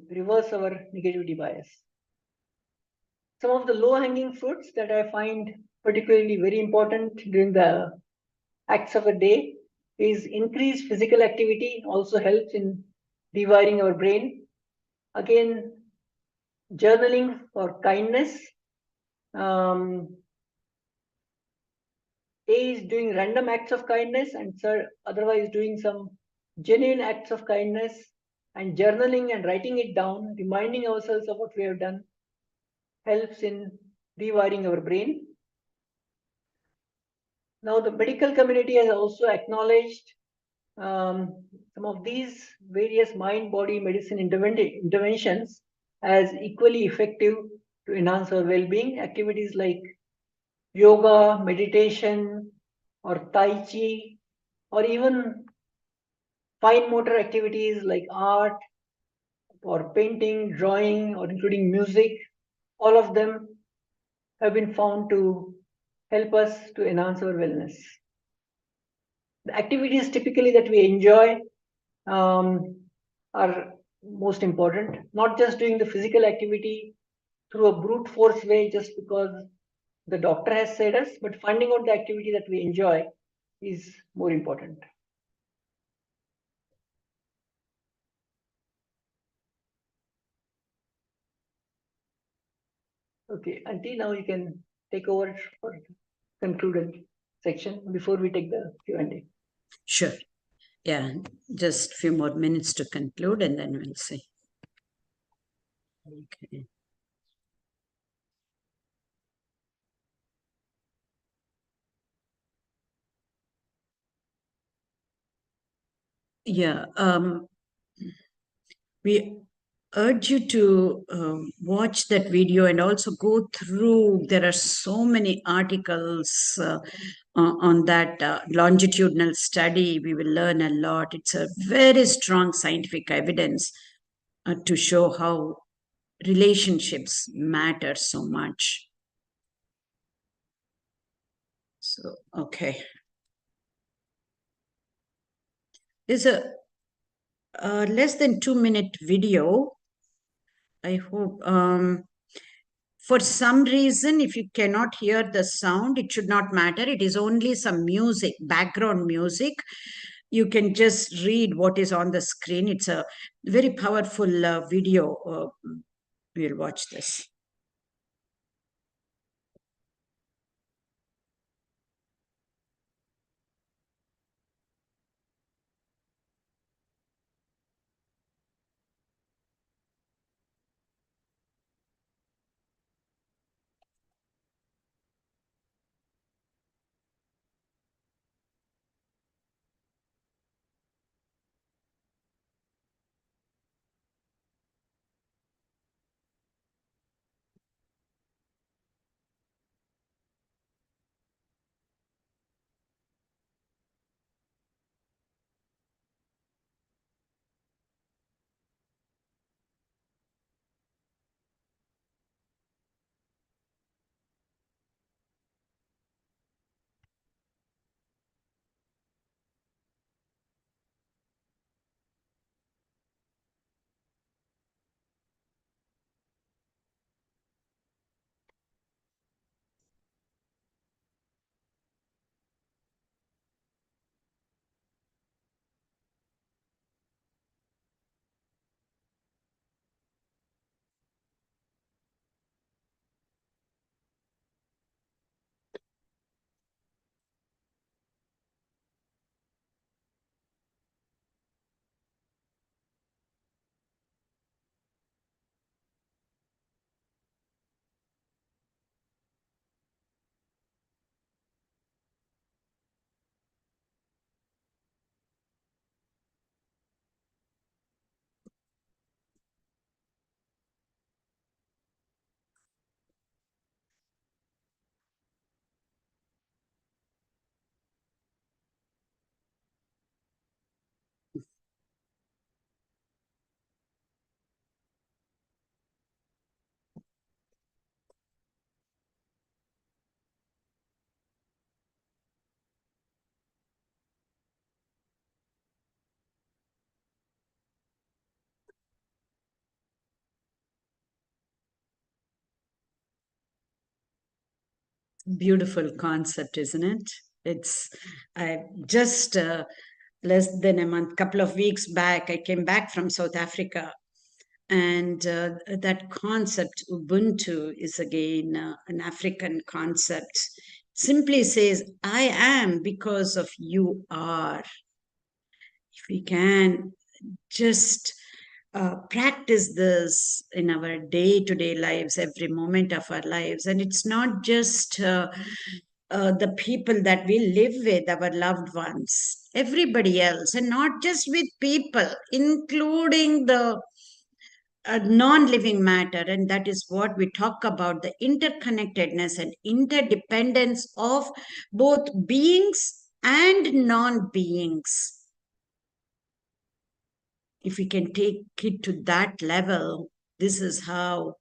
reverse our negativity bias. Some of the low-hanging fruits that I find particularly very important during the acts of a day is increased physical activity also helps in rewiring our brain. Again, journaling for kindness. A is doing random acts of kindness, and otherwise doing some genuine acts of kindness, and journaling and writing it down, reminding ourselves of what we have done, helps in rewiring our brain. Now, the medical community has also acknowledged some of these various mind-body medicine interventions as equally effective to enhance our well-being. Activities like yoga, meditation, or Tai Chi, or even fine motor activities like art or painting, drawing, or including music, all of them have been found to help us to enhance our wellness. The activities typically that we enjoy are most important, not just doing the physical activity through a brute force way just because the doctor has said us, but finding out the activity that we enjoy is more important. Okay, Auntie, now you can take over for concluded section before we take the Q&A. Sure. Yeah, just a few more minutes to conclude and then we'll see. Okay. Yeah, we urge you to watch that video and also go through. There are so many articles on that longitudinal study. We will learn a lot. It's a very strong scientific evidence to show how relationships matter so much. So, okay. There's a less than 2-minute video. I hope for some reason, if you cannot hear the sound, it should not matter. It is only some music, background music. You can just read what is on the screen. It's a very powerful video. We'll watch this. Beautiful concept, isn't it? It's just less than a month, couple of weeks back, I came back from South Africa, and that concept Ubuntu is again an African concept. Simply says, I am because of you are. If we can just practice this in our day-to-day lives, every moment of our lives, and it's not just the people that we live with, our loved ones, everybody else, and not just with people, including the non-living matter. And that is what we talk about, the interconnectedness and interdependence of both beings and non-beings. If we can take it to that level, this is how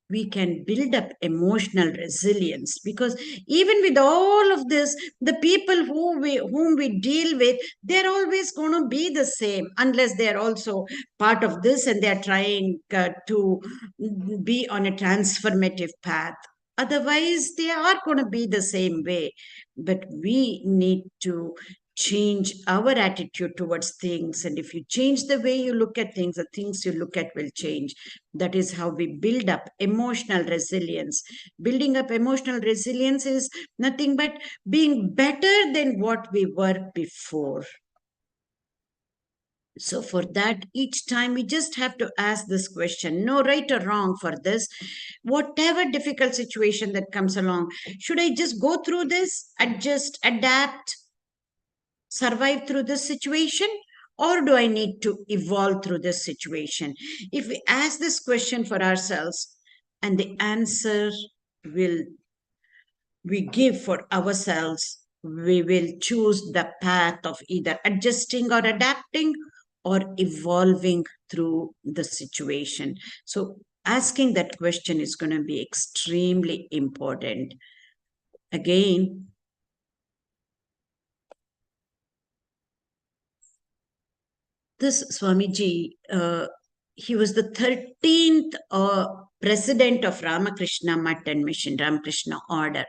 we can build up emotional resilience. Because even with all of this, the people whom we deal with, they're always going to be the same, unless they're also part of this and they're trying to be on a transformative path. Otherwise, they are going to be the same way. But we need to change our attitude towards things. And if you change the way you look at things, the things you look at will change. That is how we build up emotional resilience. Building up emotional resilience is nothing but being better than what we were before. So for that, each time we just have to ask this question, no right or wrong for this. Whatever difficult situation that comes along, should I just go through this, adjust, adapt, survive through this situation, or do I need to evolve through this situation? If we ask this question for ourselves, and the answer will we give for ourselves, we will choose the path of either adjusting or adapting or evolving through the situation. So asking that question is going to be extremely important. Again, this Swamiji, he was the 13th president of Ramakrishna Math and Mission, Ramakrishna Order.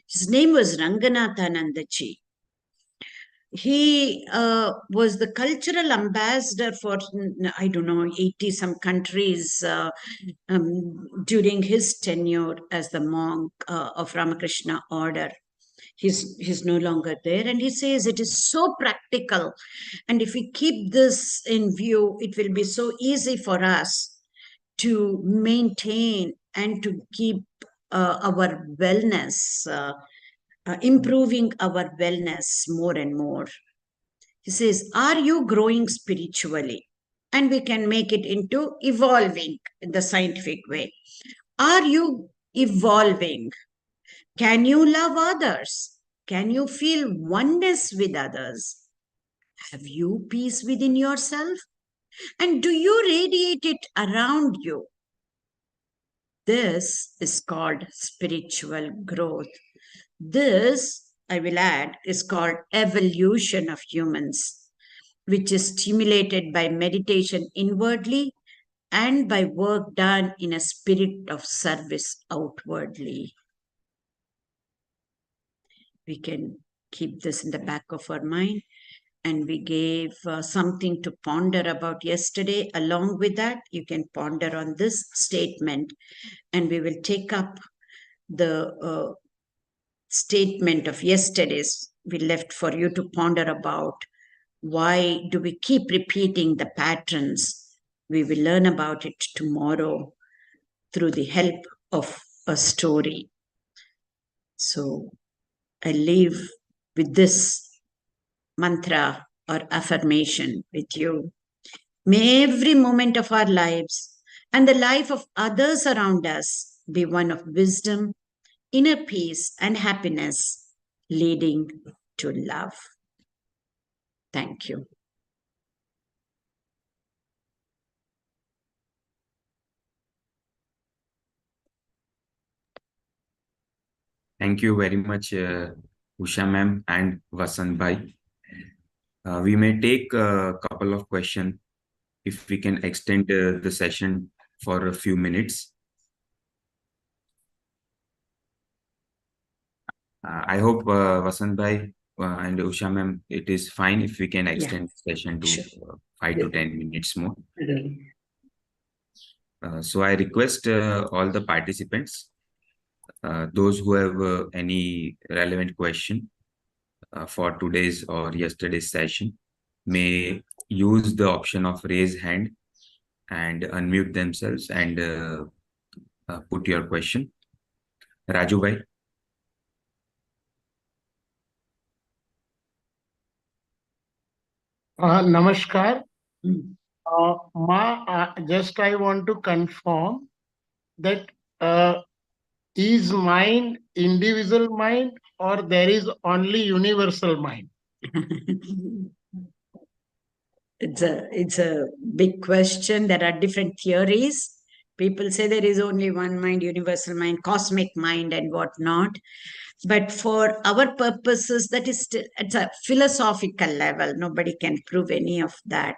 His name was Ranganathanandaji. He was the cultural ambassador for, I don't know, 80 some countries during his tenure as the monk of Ramakrishna Order. He's no longer there, and he says it is so practical, and if we keep this in view, it will be so easy for us to maintain and to keep our wellness, improving our wellness more and more. He says, are you growing spiritually? And we can make it into evolving in the scientific way. Are you evolving? Can you love others? Can you feel oneness with others? Have you peace within yourself? And do you radiate it around you? This is called spiritual growth. This, I will add, is called evolution of humans, which is stimulated by meditation inwardly and by work done in a spirit of service outwardly. We can keep this in the back of our mind, and we gave something to ponder about yesterday. Along with that, you can ponder on this statement, and we will take up the statement of yesterday's. We left for you to ponder about why do we keep repeating the patterns. We will learn about it tomorrow through the help of a story. So I leave with this mantra or affirmation with you. May every moment of our lives and the life of others around us be one of wisdom, inner peace, and happiness, leading to love. Thank you. Thank you very much, Usha ma'am and Vasant bhai. We may take a couple of questions if we can extend the session for a few minutes. I hope Vasant bhai and Usha ma'am, it is fine if we can extend the session to Sure. 5 to 10 minutes more. Certainly. So I request all the participants, those who have any relevant question for today's or yesterday's session, may use the option of raise hand and unmute themselves and put your question. Raju bhai. Namaskar. Just I want to confirm that is mind individual mind or there is only universal mind? It's a big question. There are different theories. People say there is only one mind, universal mind, cosmic mind, and whatnot. But for our purposes, that is still, it's a philosophical level. Nobody can prove any of that.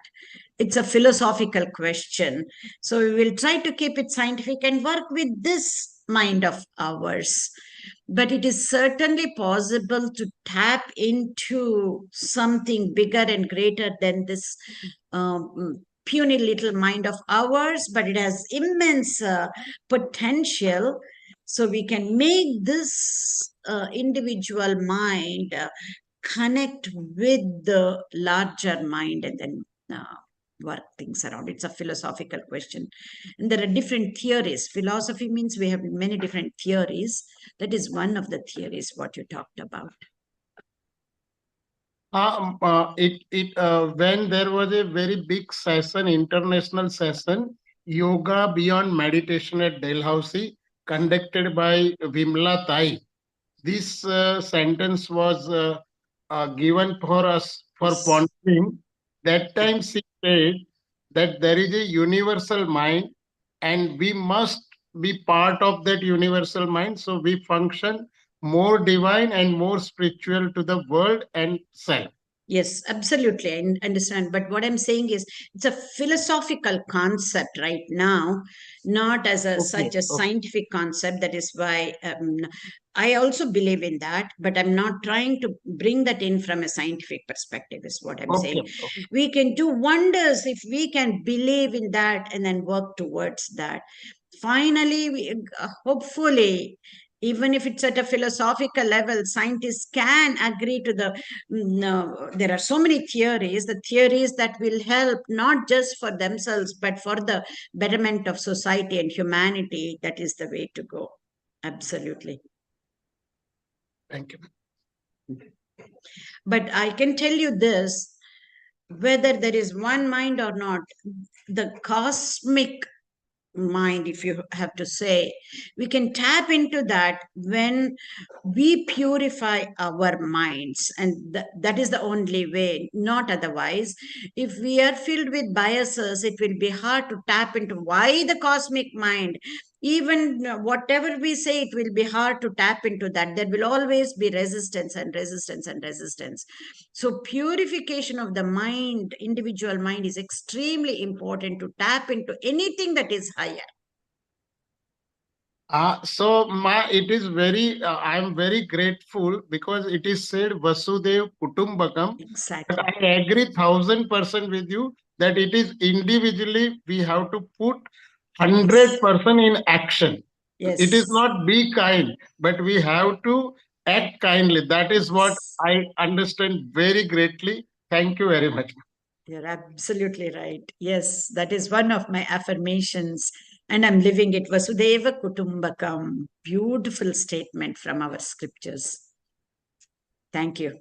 It's a philosophical question. So we will try to keep it scientific and work with this mind of ours. But it is certainly possible to tap into something bigger and greater than this puny little mind of ours, but it has immense potential. So we can make this individual mind connect with the larger mind and then work things around. It's a philosophical question. And there are different theories. Philosophy means we have many different theories. That is one of the theories what you talked about. When there was a very big session, international session, Yoga Beyond Meditation at Dalhousie, conducted by Vimla Tai. This sentence was given for us for pondering. That time she said that there is a universal mind and we must be part of that universal mind. So we function more divine and more spiritual to the world and self. Yes, absolutely. I understand. But what I'm saying is it's a philosophical concept right now, not as a such a scientific concept. That is why I also believe in that, but I'm not trying to bring that in from a scientific perspective, is what I'm saying. We can do wonders if we can believe in that and then work towards that. Finally, hopefully, even if it's at a philosophical level, scientists can agree to the no, there are so many theories, the theories that will help not just for themselves but for the betterment of society and humanity. That is the way to go. Absolutely. Thank you. But I can tell you this, whether there is one mind or not, the cosmic mind, if you have to say, we can tap into that when we purify our minds, and that is the only way, not otherwise. If we are filled with biases, it will be hard to tap into why the cosmic mind. Even whatever we say, it will be hard to tap into that. There will always be resistance and resistance and resistance. So purification of the mind, individual mind, is extremely important to tap into anything that is higher. It is very, I am very grateful because it is said Vasudev Kutumbakam. Exactly. But I agree 1000% with you that it is individually we have to put 100% in action. Yes. It is not be kind, but we have to act kindly. That is what I understand very greatly. Thank you very much. You're absolutely right. Yes, that is one of my affirmations, and I'm living it. Vasudeva Kutumbakam. Beautiful statement from our scriptures. Thank you.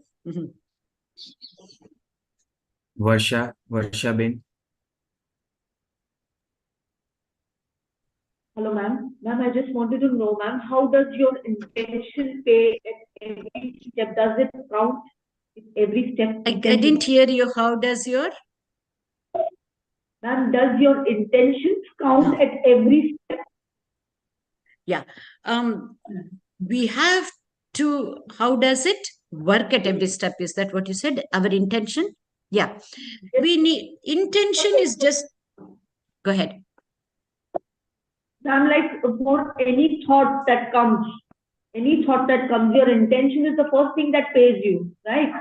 Varsha Ben. Hello, ma'am. Ma'am, I just wanted to know, ma'am, how does your intention pay at every step? Does it count at every step? I didn't hear you. How does your? Ma'am, does your intentions count at every step? Yeah. We have to, how does it work at every step? Is that what you said? Our intention? Yeah. We need, intention is just, go ahead. Ma'am, like for any thought that comes, any thought that comes, your intention is the first thing that pays you, right?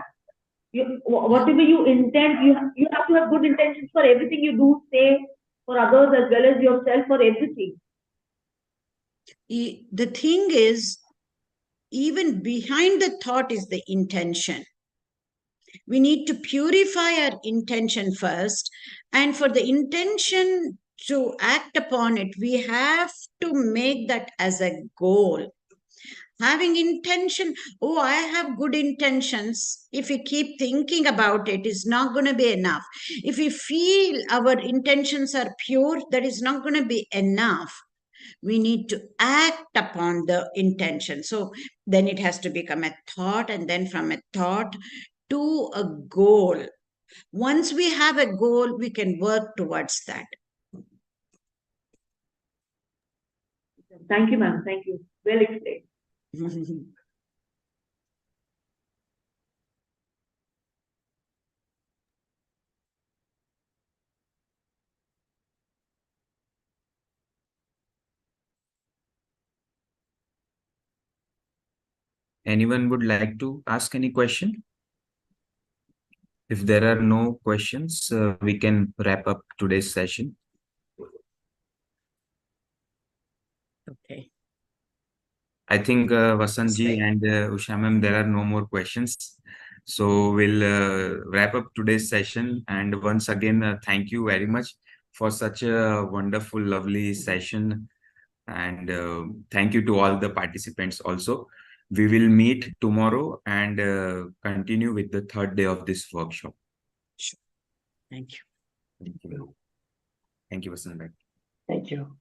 Whatever you intend, you have to have good intentions for everything you do, say, for others as well as yourself, for everything. The thing is, even behind the thought is the intention. We need to purify our intention first, and for the intention to act upon it, we have to make that as a goal. Having intention, oh, I have good intentions. If we keep thinking about it, it's not going to be enough. If we feel our intentions are pure, that is not going to be enough. We need to act upon the intention. So then it has to become a thought, and then from a thought to a goal. Once we have a goal, we can work towards that. Thank you, ma'am. Thank you. Well explained. Anyone would like to ask any question? If there are no questions, we can wrap up today's session. Okay. I think Vasantji and Usha ma'am, there are no more questions. So we'll wrap up today's session. And once again, thank you very much for such a wonderful, lovely session. And thank you to all the participants also. We will meet tomorrow and continue with the third day of this workshop. Sure. Thank you. Thank you. Thank you, Vasant. Thank you.